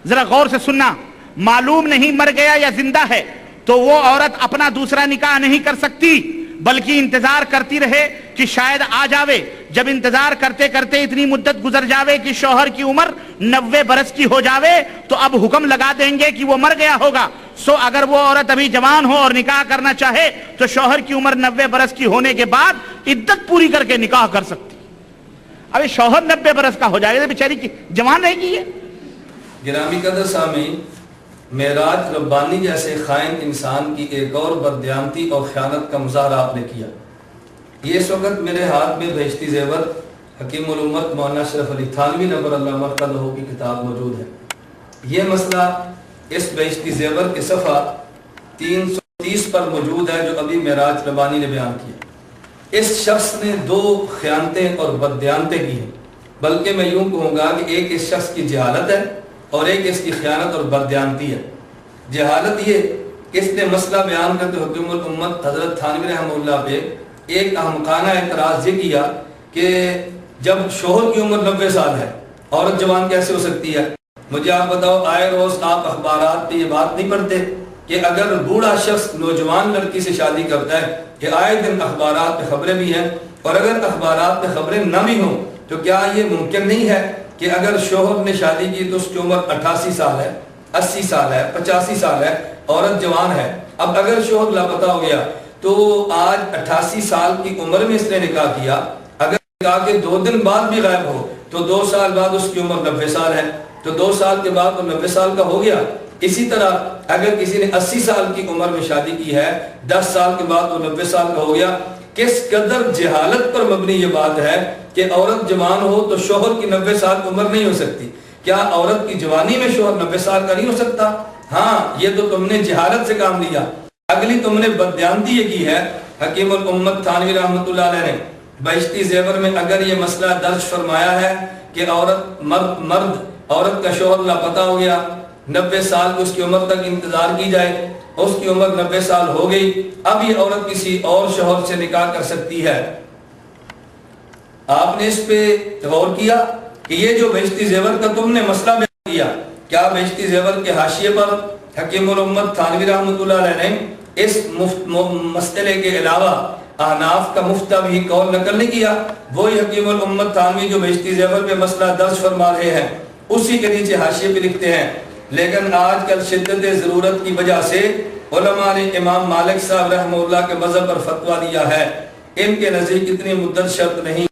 ذرا غور سے سننا، معلوم نہیں مر گیا یا زندہ ہے، تو وہ عورت اپنا دوسرا نکاح نہیں کر سکتی بلکہ انتظار کرتی رہے کہ شاید آ جاوے۔ جب انتظار کرتے کرتے اتنی مدت گزر جاوے کہ شوہر کی عمر 90 برس کی ہو جاوے تو اب حکم لگا دیں گے کہ وہ مر گیا ہوگا۔ سو اگر وہ عورت ابھی جوان ہو اور نکاح کرنا چاہے تو شوہر کی عمر 90 برس کی ہونے کے بعد عدت پوری کر کے نکاح کر سکتی۔ ابھی شوہر 90 برس کا ہو جائے گا، بیچاری کی جوان رہے گی۔ گرامی قدر سامعین، معراج ربانی جیسے خائن انسان کی ایک اور بددیانتی اور خیانت کا مظاہرہ آپ نے کیا۔ یہ اس وقت میرے ہاتھ میں بہشتی زیور حکیم الامت مولانا اشرف علی تھانوی نور اللہ مرقدہ کی کتاب موجود ہے۔ یہ مسئلہ اس بہشتی زیور کے صفحہ 330 پر موجود ہے جو ابھی معراج ربانی نے بیان کیا۔ اس شخص نے 2 خیانتیں اور بددیانتیں کی ہیں، بلکہ میں یوں کہوں گا کہ ایک اس شخص کی جہالت ہے اور ایک اس کی خیانت اور بددیانتی ہے۔ جہالت یہ کہ اس نے مسئلہ بیان کرتے حکیم الامت حضرت تھانوی رحمہ اللہ پہ ایک احمقانہ اعتراض یہ کیا کہ جب شوہر کی عمر 90 سال ہے عورت جوان کیسے ہو سکتی ہے؟ مجھے آپ بتاؤ، آئے روز آپ اخبارات پہ یہ بات نہیں پڑھتے کہ اگر بوڑھا شخص نوجوان لڑکی سے شادی کرتا ہے کہ آئے دن اخبارات پہ خبریں بھی ہیں، اور اگر اخبارات پہ خبریں نہ بھی ہوں تو کیا یہ ممکن نہیں ہے کہ اگر شوہر نے شادی کی تو اس کی عمر 88 سال ہے، 80 سال ہے، 85 سال ہے، عورت جوان ہے۔ اب اگر شوہر لاپتہ ہو گیا تو آج 88 سال کی عمر میں اس نے نکاح کیا، اگر نکاح کے 2 دن بعد بھی غائب ہو تو 2 سال بعد اس کی عمر 90 سال ہے، تو 2 سال کے بعد وہ 90 سال کا ہو گیا۔ اسی طرح اگر کسی نے 80 سال کی عمر میں شادی کی ہے، 10 سال کے بعد وہ 90 سال کا ہو گیا۔ کس قدر جہالت پر مبنی یہ بات ہے کہ عورت جوان ہو تو شوہر کی 90 سال عمر نہیں ہو سکتی۔ کیا عورت کی جوانی میں شوہر 90 سال کا نہیں ہو سکتا؟ ہاں، یہ تو تم نے جہالت سے کام لیا۔ اگلی تم نے بددیانتی یہ کی ہے، حکیم الامت تھانوی رحمۃ اللہ علیہ نے بہشتی زیور میں اگر یہ مسئلہ درج فرمایا ہے کہ عورت کا شوہر لاپتہ ہو گیا، 90 سال اس کی عمر تک انتظار کی جائے، اس کی عمر 90 سال ہو گئی، اب یہ عورت کسی اور شوہر سے نکاح کر سکتی ہے۔ آپ نے اس پہ غور کیا کہ یہ جو بہشتی زیور کا تم نے مسئلہ بیان کیا، کیا بہشتی زیور کے حاشیے پر حکیم الامت تھانوی رحمۃ اللہ علیہ نے اس مسئلے کے علاوہ احناف کا مفتہ بھی قول نقل نہیں کیا؟ وہی حکیم الامت تھانوی جو بہشتی زیور پہ مسئلہ درج فرما رہے ہیں اسی کے نیچے حاشیے پہ لکھتے ہیں، لیکن آج کل شدت ضرورت کی وجہ سے علماء نے امام مالک صاحب رحمہ اللہ کے مذہب پر فتویٰ دیا ہے، ان کے نزدیک اتنی مدت شرط نہیں،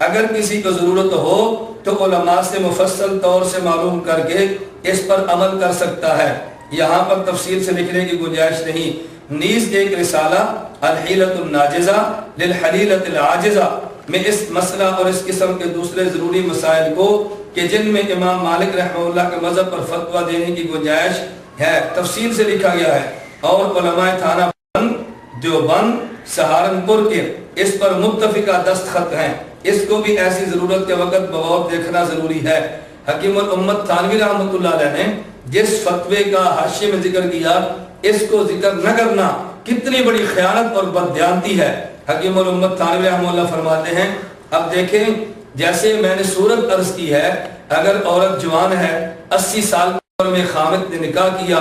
اگر کسی کو ضرورت ہو تو علماء سے مفصل طور سے معلوم کر کے اس پر عمل کر سکتا ہے، یہاں پر تفصیل سے لکھنے کی گنجائش نہیں۔ نیز ایک رسالہ الحیلۃ الناجزہ للحلیلۃ العاجزہ میں اس مسئلہ اور اس قسم کے دوسرے ضروری مسائل کو کہ جن میں امام مالک رحمہ اللہ کے مذہب پر فتویٰ دینے کی گنجائش ہے تفصیل سے لکھا گیا ہے، اور علماء تھانہ بند، دیوبند، سہارنپور کے اس پر متفقہ دستخط ہیں، اس کو بھی ایسی ضرورت کے وقت بغور دیکھنا ضروری ہے۔ حکیم الامت تھانوی رحمۃ اللہ علیہ نے جس فتوے کا حاشیے میں ذکر کیا اس کو ذکر نہ کرنا کتنی بڑی خیانت اور بددیانتی ہے۔ حکیم الامت تھانوی رحمہ اللہ فرماتے ہیں، اب دیکھیں جیسے میں نے صورت عرض کی ہے اگر عورت جوان ہے، 80 سال کی عمر میں خامد نے نکاح کیا،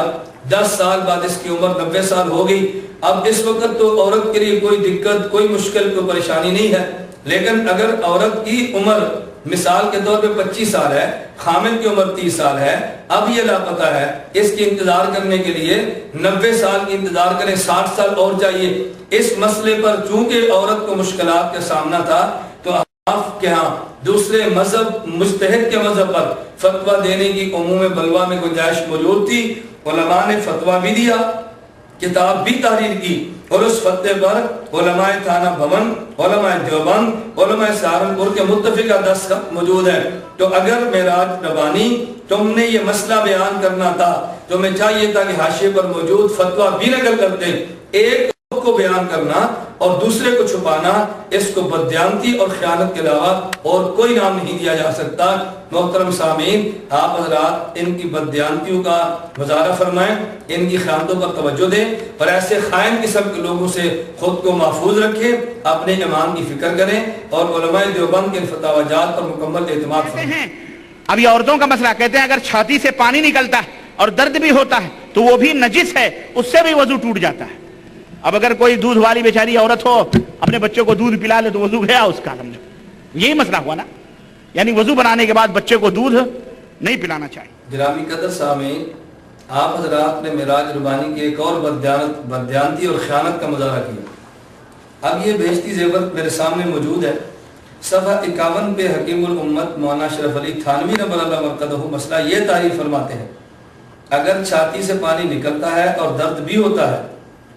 10 سال بعد اس کی عمر 90 سال ہو گئی، اب اس وقت تو عورت کے لیے کوئی دقت، کوئی مشکل، کوئی پریشانی نہیں ہے. لیکن اگر عورت کی عمر مثال کے طور پہ 25 سال ہے، خامد کی عمر 30 سال ہے، اب یہ لاپتہ ہے، اس کی انتظار کرنے کے لیے 90 سال کی انتظار کریں، 60 سال اور چاہیے. اس مسئلے پر چونکہ عورت کو مشکلات کا سامنا تھا تو آپ کے ہاں دوسرے مذہب، مجتہد کے مذہب پر فتویٰ دینے کی عموم بلوا میں گنجائش موجود تھی. علماء نے فتویٰ بھی دیا، کتاب بھی تحریر کی، اور اس فتوے پر علماء تھانہ بھون، علماء دیوبند، علماء سہارنپور کے متفقہ دستخط موجود ہیں. تو اگر معراج ربانی تم نے یہ مسئلہ بیان کرنا تھا تو میں چاہیے تھا کہ حاشیے پر موجود فتویٰ بھی نقل کرتے. ایک کو بیان کرنا اور دوسرے کو چھپانا، اس کو بددیانتی اور خیانت کے علاوہ اور کوئی نام نہیں دیا جا سکتا. محترم سامعین، آپ حضرات ان کی بددیانتیوں کا مظاہرہ فرمائیں، ان کی خیانتوں پر توجہ دیں اور ایسے خائن قسم کے لوگوں سے خود کو محفوظ رکھیں، اپنے ایمان کی فکر کریں اور علماء دیوبند کے فتاوی جات پر مکمل اعتماد فرمائیں. اب یہ عورتوں کا مسئلہ، کہتے ہیں اگر چھاتی سے پانی نکلتا ہے اور درد بھی ہوتا ہے تو وہ بھی نجس ہے، اس سے بھی وضو ٹوٹ جاتا ہے. اب اگر کوئی دودھ والی بیچاری عورت ہو، اپنے بچے کو دودھ پلا لے تو وضو گیا اس کا. سمجھو یہی مسئلہ ہوا نا، یعنی وضو بنانے کے بعد بچے کو دودھ نہیں پلانا چاہیے. گرامی قدر سامعین، آپ حضرات نے معراج ربانی کی ایک اور بددیانتی اور خیانت کا مظاہرہ کیا. اب یہ بہشتی زیور میرے سامنے موجود ہے. صفحہ 51 پہ حکیم الامت مولانا اشرف علی تھانوی نبر اللہ مرقدہ مسئلہ یہ تعریف فرماتے ہیں، اگر چھاتی سے پانی نکلتا ہے اور درد بھی ہوتا ہے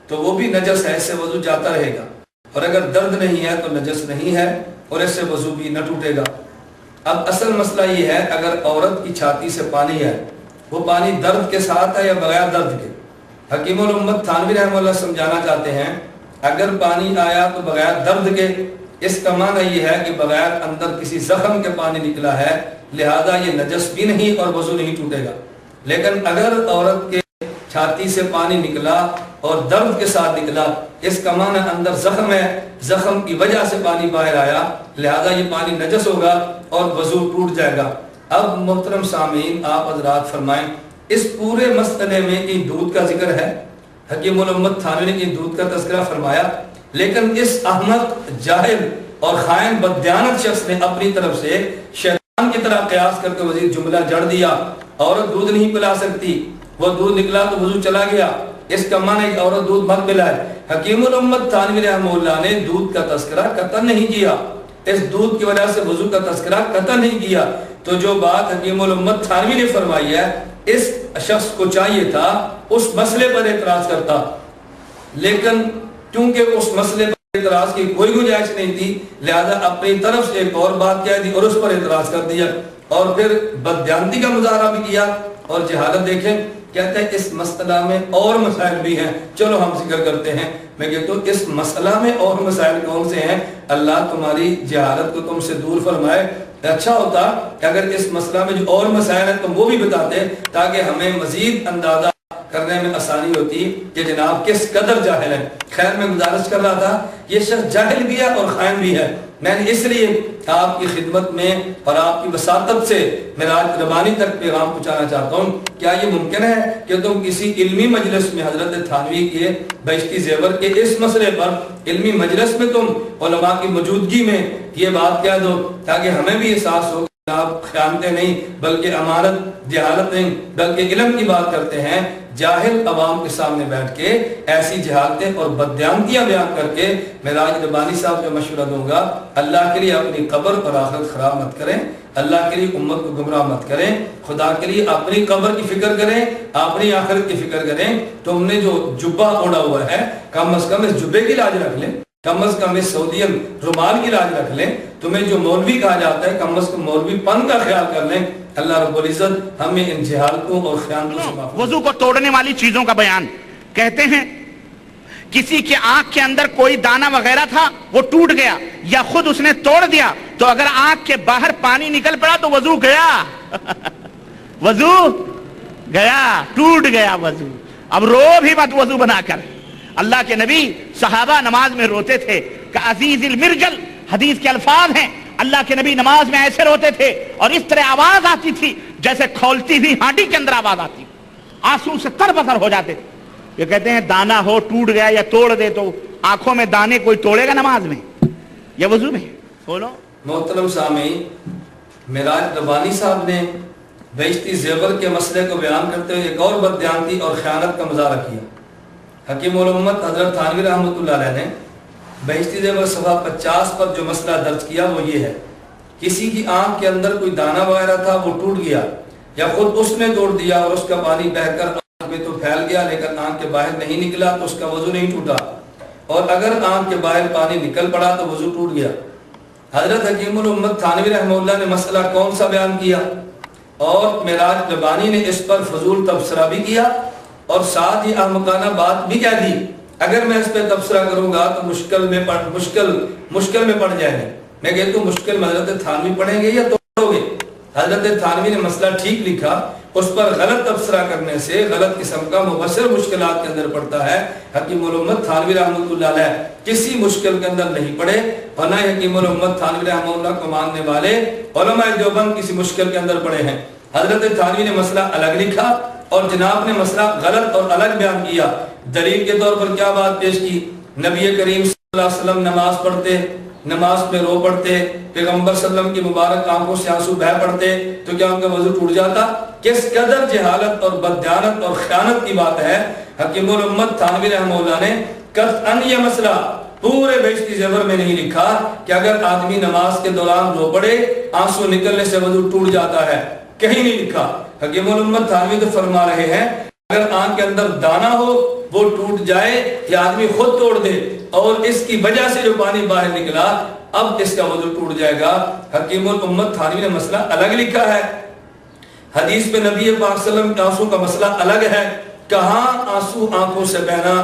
تو وہ بھی نجس ہے، اس سے وضو جاتا رہے گا، اور اگر درد نہیں ہے تو نجس نہیں ہے اور اس سے وضو بھی نہ ٹوٹے گا. اب اصل مسئلہ یہ ہے، اگر عورت کی چھاتی سے پانی ہے، وہ پانی درد کے ساتھ ہے یا بغیر درد کے؟ حکیم الامت تھانوی رحمہ اللہ سمجھانا چاہتے ہیں اگر پانی آیا تو بغیر درد کے، اس کا معنی یہ ہے کہ بغیر اندر کسی زخم کے پانی نکلا ہے، لہذا یہ نجس بھی نہیں اور وضو نہیں ٹوٹے گا. لیکن اگر عورت کے چھاتی سے پانی نکلا اور درد کے ساتھ نکلا، اس کا معنی اندر زخم ہے، زخم کی وجہ سے پانی باہر آیا، لہذا یہ پانی نجس ہوگا اور وضو ٹوٹ جائے گا. اب محترم سامعین، آپ حضرات فرمائیں، اس پورے مسئلے میں کہ دودھ کا ذکر ہے، حکیم الامت تھانوی نے دودھ کا تذکرہ فرمایا، لیکن اس احمق، جاہل اور خائن بددیانت شخص نے اپنی طرف سے شیطان کی طرح قیاس کر کے مزید جملہ جڑ دیا، عورت دودھ نہیں پلا سکتی، وہ دودھ نکلا تو وضو چلا گیا، اس کا معنی ہے کہ عورت دودھ مت پلائے. حکیم الامت تھانوی رحمہ اللہ نے دودھ کا تذکرہ قطعا نہیں کیا، اس دودھ کی وجہ سے وضو کا تذکرہ قطعا نہیں کیا. تو جو بات حکیم الامت تھانوی نے فرمائی ہے، اس شخص کو چاہیے تھا اس مسئلے پر اعتراض کرتا، لیکن کیونکہ اس مسئلے پر اعتراض کی کوئی گنجائش نہیں تھی، لہذا اپنی طرف سے ایک اور بات کہہ دی اور اس پر اعتراض کر دیا، اور پھر بددیانتی کا مظاہرہ بھی کیا. اور جہالت دیکھیں، کہتے ہیں اس مسئلہ میں اور مسائل بھی ہیں، چلو ہم ذکر کرتے ہیں. میں کہتا ہوں اس مسئلہ میں اور مسائل کون سے ہیں؟ اللہ تمہاری جہالت کو تم سے دور فرمائے. اچھا ہوتا کہ اگر اس مسئلہ میں جو اور مسائل ہیں تم وہ بھی بتاتے تاکہ ہمیں مزید اندازہ کرنے میں آسانی ہوتی کہ جناب کس قدر جاہل ہے. خیر میں گزارش کر رہا تھا، یہ شخص جاہل بھی ہے اور خائن بھی ہے. میں نے اس لیے آپ کی خدمت میں اور آپ کی وساطت سے معراج ربانی تک پیغام پہنچانا چاہتا ہوں. کیا یہ ممکن ہے کہ تم کسی علمی مجلس میں حضرت تھانوی کے بہشتی زیور کے اس مسئلے پر علمی مجلس میں تم علماء کی موجودگی میں یہ بات کہہ دو تاکہ ہمیں بھی احساس ہو کہ آپ خیانتیں نہیں بلکہ امانت، جہالت نہیں بلکہ علم کی بات کرتے ہیں. جاہل عوام کے سامنے بیٹھ کے ایسی جہالتیں اور بددیانتیاں بیان کر کے معراج ربانی صاحب جو مشورہ دوں گا، اللہ کے لیے اپنی قبر اور آخرت خراب مت کریں، اللہ کے لیے امت کو گمراہ مت کریں، خدا کے لیے اپنی قبر کی فکر کریں، اپنی آخرت کی فکر کریں. تم نے جو جبہ اوڑا ہوا ہے کم از کم اس جبے کی لاج رکھ لیں، کم از کم اس سعودین رومال کی لاج رکھ لیں. تمہیں جو مولوی کہا جاتا ہے کم از کم مولوی پن کا خیال کر لیں. اللہ رب العزت ہمیں ان جہالتوں اور خیانتوں سے محفوظ. وضو کو توڑنے والی چیزوں کا بیان کہتے ہیں کسی کے آنکھ کے اندر کوئی دانہ وغیرہ تھا وہ ٹوٹ گیا یا خود اس نے توڑ دیا تو اگر آنکھ کے باہر پانی نکل پڑا تو وضو گیا وضو گیا، ٹوٹ گیا وضو. اب رو بھی مت وضو بنا کر. اللہ کے نبی صحابہ نماز میں روتے تھے کہ عزیز المرجل، حدیث کے الفاظ ہیں، اللہ کے نبی نماز میں ایسے روتے تھے اور اس طرح آواز آتی تھی جیسے کھولتی ہوئی ہانڈی کے اندر آواز آتی، آنسو سے تر بتر ہو جاتے تھے۔ یہ کہتے ہیں دانا ہو ٹوٹ گیا یا توڑ دے تو آنکھوں میں دانے کوئی توڑے گا نماز میں یا وضو میں؟ بولو۔ محترم سامعین، معراج ربانی صاحب نے بہشتی زیور کے مسئلے کو بیان کرتے ہوئے ایک اور بددیانتی اور خیانت کا مظاہرہ کیا۔ حکیم الامت حضرت تھانوی رحمۃ اللہ علیہ نے بہشتی زیور صفحہ 50 پر جو مسئلہ درج کیا وہ یہ ہے، کسی کی آنکھ کے اندر کوئی دانہ وغیرہ تھا، وہ ٹوٹ گیا یا خود اس نے توڑ دیا اور اس کا پانی بہہ کر آنکھ میں تو پھیل گیا لیکن آنکھ کے باہر نہیں نکلا تو اس کا وضو نہیں ٹوٹا، اور اگر آنکھ کے باہر پانی نکل پڑا تو وضو ٹوٹ گیا۔ حضرت حکیم الامت تھانوی رحمہ اللہ نے مسئلہ کون سا بیان کیا اور معراج ربانی نے اس پر فضول تبصرہ بھی کیا اور ساتھ ہی احمقانہ بات بھی کہہ دی، اگر میں اس پہ تبصرہ کروں گا تو مشکل میں پڑ جائیں گے۔ میں کہتا ہوں مشکل میں حضرت تھانوی پڑھیں گے یا توڑو گے؟ حضرت تھانوی نے مسئلہ ٹھیک لکھا، اس پر غلط تبصرہ کرنے سے غلط قسم کا مبصر مشکلات کے اندر پڑتا ہے۔ حکیم الامت تھانوی رحمۃ اللہ علیہ کسی مشکل کے اندر نہیں پڑے اور نہ حکیم الامت تھانوی رحمہ اللہ کو ماننے والے علماء دیوبند کسی مشکل کے اندر پڑے ہیں۔ حضرت تھانوی نے مسئلہ الگ لکھا اور جناب نے مسئلہ غلط اور الگ بیان کیا۔ دلیل کے طور پر کیا بات پیش کی؟ نبی کریم صلی اللہ علیہ وسلم نماز پڑھتے، نماز میں رو پڑتے، پیغمبر صلی اللہ علیہ وسلم کی مبارک آنکھوں سے آنسو بہہ پڑتے تو کیا ان کا وضو ٹوٹ جاتا؟ کس قدر جہالت اور بددیانت اور خیانت کی بات ہے۔ حکیم الامت تھانوی رحمہ اللہ نے قطعاً یہ مسئلہ پورے بہشتی زیور میں نہیں لکھا کہ اگر آدمی نماز کے دوران رو پڑے آنسو نکلنے سے وضو ٹوٹ جاتا ہے، کہیں نہیں لکھا۔ حکیم الامت تھانوی تو فرما رہے ہیں اگر آنکھ کے اندر دانہ ہو وہ ٹوٹ جائے یا آدمی خود توڑ دے اور اس کی وجہ سے جو پانی باہر نکلا اب اس کا وضو ٹوٹ جائے گا۔ حکیم الامت تھانوی نے مسئلہ الگ لکھا ہے۔ حدیث میں نبی پاک صلی اللہ علیہ وسلم کے آنسو کا مسئلہ الگ ہے، کہاں آنسو آنکھوں سے بہنا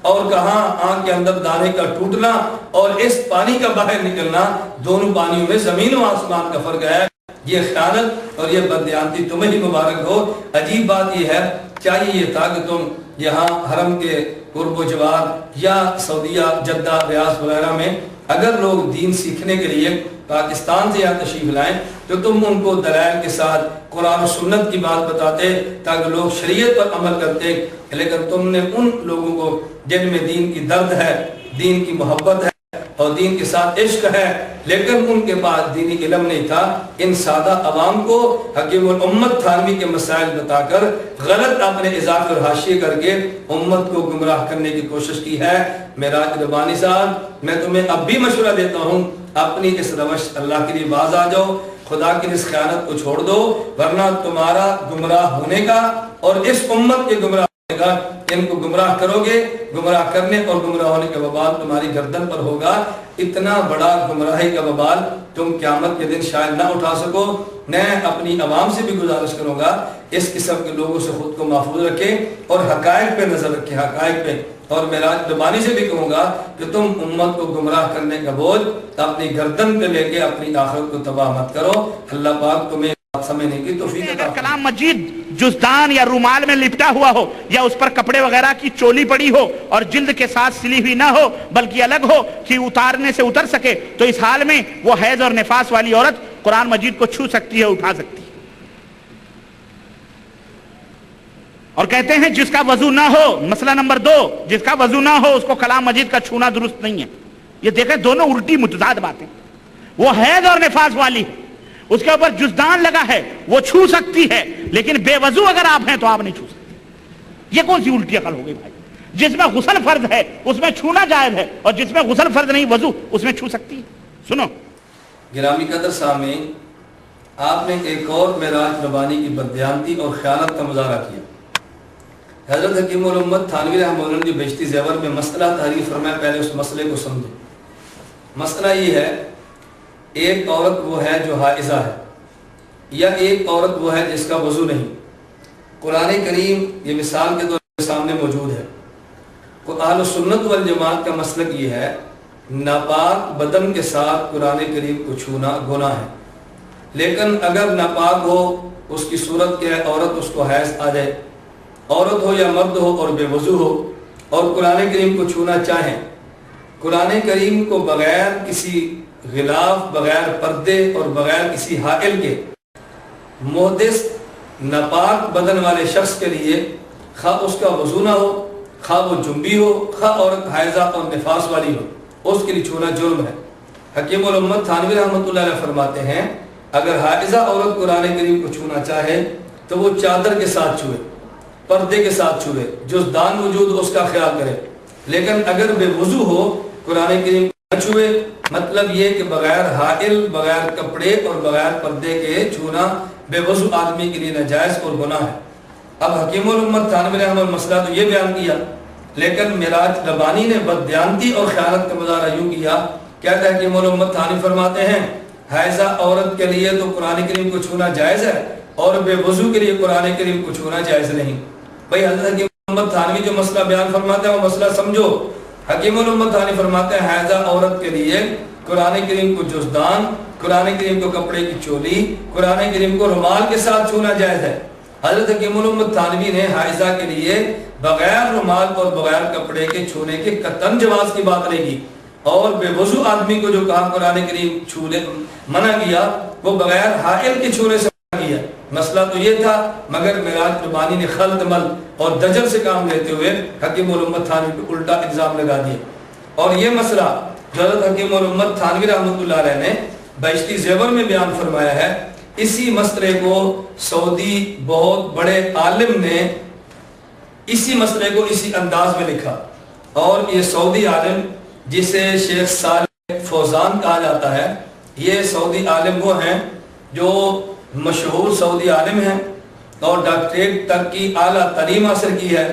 اور کہاں آنکھ کے اندر دانے کا ٹوٹنا اور اس پانی کا باہر نکلنا، دونوں پانیوں میں زمین و آسمان کا فرق ہے۔ یہ خیانت اور یہ بددیانتی تمہیں ہی مبارک ہو۔ عجیب بات یہ ہے، چاہیے یہ تھا کہ تم یہاں حرم کے قرب و جوار یا سعودیہ جدہ ریاض وغیرہ میں اگر لوگ دین سیکھنے کے لیے پاکستان سے یہاں تشریف لائیں تو تم ان کو دلائل کے ساتھ قرآن و سنت کی بات بتاتے تاکہ لوگ شریعت پر عمل کرتے، لیکن تم نے ان لوگوں کو جن میں دین کی درد ہے، دین کی محبت ہے اور دین کے ساتھ عشق ہے لیکن ان کے پاس دینی علم نہیں تھا، ان سادہ عوام کو حکیم الامت تھانوی کے مسائل بتا کر غلط اپنے اضافے اور حاشیے کر کے امت کو گمراہ کرنے کی کوشش کی ہے۔ معراج ربانی صاحب، میں تمہیں اب بھی مشورہ دیتا ہوں اپنی اس روش اللہ کے لیے باز آ جاؤ، خدا کی اس خیانت کو چھوڑ دو، ورنہ تمہارا گمراہ ہونے کا اور اس امت کے گمراہ ہونے کا، ان کو گمراہ کرو گے، گمراہ کرنے اور گمراہ ہونے کا وبال تمہاری گردن پر ہوگا۔ اتنا بڑا گمراہی کا وبال تم قیامت کے دن شاید نہ اٹھا سکو۔ میں اپنی عوام سے بھی گزارش کروں گا اس قسم کے لوگوں سے خود کو محفوظ رکھیں اور حقائق پہ نظر رکھیں، حقائق پہ۔ اور معراج ربانی سے بھی کہوں گا کہ تم امت کو گمراہ کرنے کا بوجھ اپنی گردن پہ لے کے اپنی آخرت کو تباہ مت کرو۔ اللہ پاک تمہیں سمجھنے کی توفیق عطا فرمائے۔ کلام مجید جزدان یا رومال میں لپٹا ہوا ہو یا اس پر کپڑے وغیرہ کی چولی پڑی ہو اور جلد کے ساتھ سلی ہوئی نہ ہو بلکہ الگ ہو کہ اتارنے سے اتر سکے تو اس حال میں وہ حیض اور نفاس والی عورت قرآن مجید کو چھو سکتی ہے، اٹھا سکتی ہے۔ اور کہتے ہیں جس کا وضو نہ ہو، مسئلہ نمبر 2، جس کا وضو نہ ہو اس کو کلام مجید کا چھونا درست نہیں ہے۔ یہ دیکھیں دونوں الٹی متضاد باتیں۔ وہ حیض اور نفاس والی اس کے اوپر جزدان لگا ہے وہ چھو سکتی ہے لیکن بے وضو اگر آپ ہیں تو آپ نہیں چھو سکتے۔ یہ کون سی الٹی عقل ہو گئی بھائی؟ جس میں غسل فرض ہے اس میں چھونا جائز ہے اور جس میں غسل فرض نہیں وضو اس میں چھو سکتی ہے۔ سنو گرامی قدر سامعین، آپ نے ایک اور معراج ربانی کی بددیانتی اور خیانت کا مظاہرہ کیا۔ حضرت حکیم الامت تھانوی رحمہ اللہ نے بہشتی زیور میں مسئلہ تحریر فرمایا، پہلے اس مسئلے کو سمجھو۔ مسئلہ یہ ہے، ایک عورت وہ ہے جو حائضہ ہے یا ایک عورت وہ ہے جس کا وضو نہیں۔ قرآن کریم یہ مثال کے طور پر سامنے موجود ہے۔ اہل سنت والجماعت کا مسلک یہ ہے ناپاک بدن کے ساتھ قرآن کریم کو چھونا گناہ ہے، لیکن اگر ناپاک ہو اس کی صورت کیا ہے، عورت اس کو حیض آ جائے، عورت ہو یا مرد ہو اور بے وضو ہو اور قرآن کریم کو چھونا چاہیں، قرآن کریم کو بغیر کسی غلاف بغیر پردے اور بغیر کسی حائل کے محدث ناپاک بدن والے شخص کے لیے خواہ اس کا وضو نہ ہو، خواہ وہ جنبی ہو، خواہ عورت حائضہ اور نفاس والی ہو، اس کے لیے چھونا جرم ہے۔ حکیم الامت تھانوی رحمۃ اللہ علیہ فرماتے ہیں اگر حائضہ عورت قرآن کریم کو چھونا چاہے تو وہ چادر کے ساتھ چھوئے، پردے کے ساتھ چھوئے، جزدان وجود اس کا خیال کرے، لیکن اگر بے وضو ہو قرآن کریم نہ چھوئے، مطلب یہ کہ بغیر حائل، بغیر کپڑے اور بغیر پردے کے چھونا بے وضو آدمی کے لیے ناجائز اور گناہ ہے۔ اب حکیم الامت تھانوی رحمہ اللہ مسئلہ تو یہ بیان کیا، لیکن معراج ربانی نے بددیانتی اور خیانت کا مظاہرہ یوں کیا، کہتا ہے حکیم الامت تھانوی فرماتے ہیں حائضہ عورت کے لیے تو قرآن کریم کو چھونا جائز ہے اور بے وضو کے لیے قرآن کریم کو چھونا جائز نہیں۔ بھائی حضرت حکیم الامت تھانوی جو مسئلہ بیان فرماتے ہیں وہ مسئلہ سمجھو۔ حکیم الامت تھانوی فرماتے ہیں حائضہ عورت کے لیے قرآن کریم کو جزدان، قرآن کریم کو کپڑے کی چولی، قرآن کریم کو رومال کے ساتھ چھونا جائز ہے۔ حضرت حکیم الامت تھانوی نے حائضہ کے لیے بغیر رومال اور بغیر کپڑے کے چھونے کے قطعاً جواز کی بات نہیں کی، اور بے وضو آدمی کو جو کہا قرآن کریم چھونے منع کیا وہ بغیر حائل کے چھونے سے منع کیا۔ مسئلہ تو یہ تھا، مگر معراج ربانی نے خلط مل اور دجل سے کام لیتے ہوئے حکیم الامت تھانوی پہ الٹا الزام لگا دیا۔ اور یہ مسئلہ جو حضرت حکیم الامت تھانوی رحمۃ اللہ علیہ نے بہشتی زیور میں بیان فرمایا ہے، اسی مسئلے کو سعودی بہت بڑے عالم نے اسی مسئلے کو اسی انداز میں لکھا، اور یہ سعودی عالم جسے شیخ صالح فوزان کہا جاتا ہے، یہ سعودی عالم وہ ہیں جو مشہور سعودی عالم ہیں اور ڈاکٹریٹ تک کی اعلیٰ تعلیم حاصل کی ہے،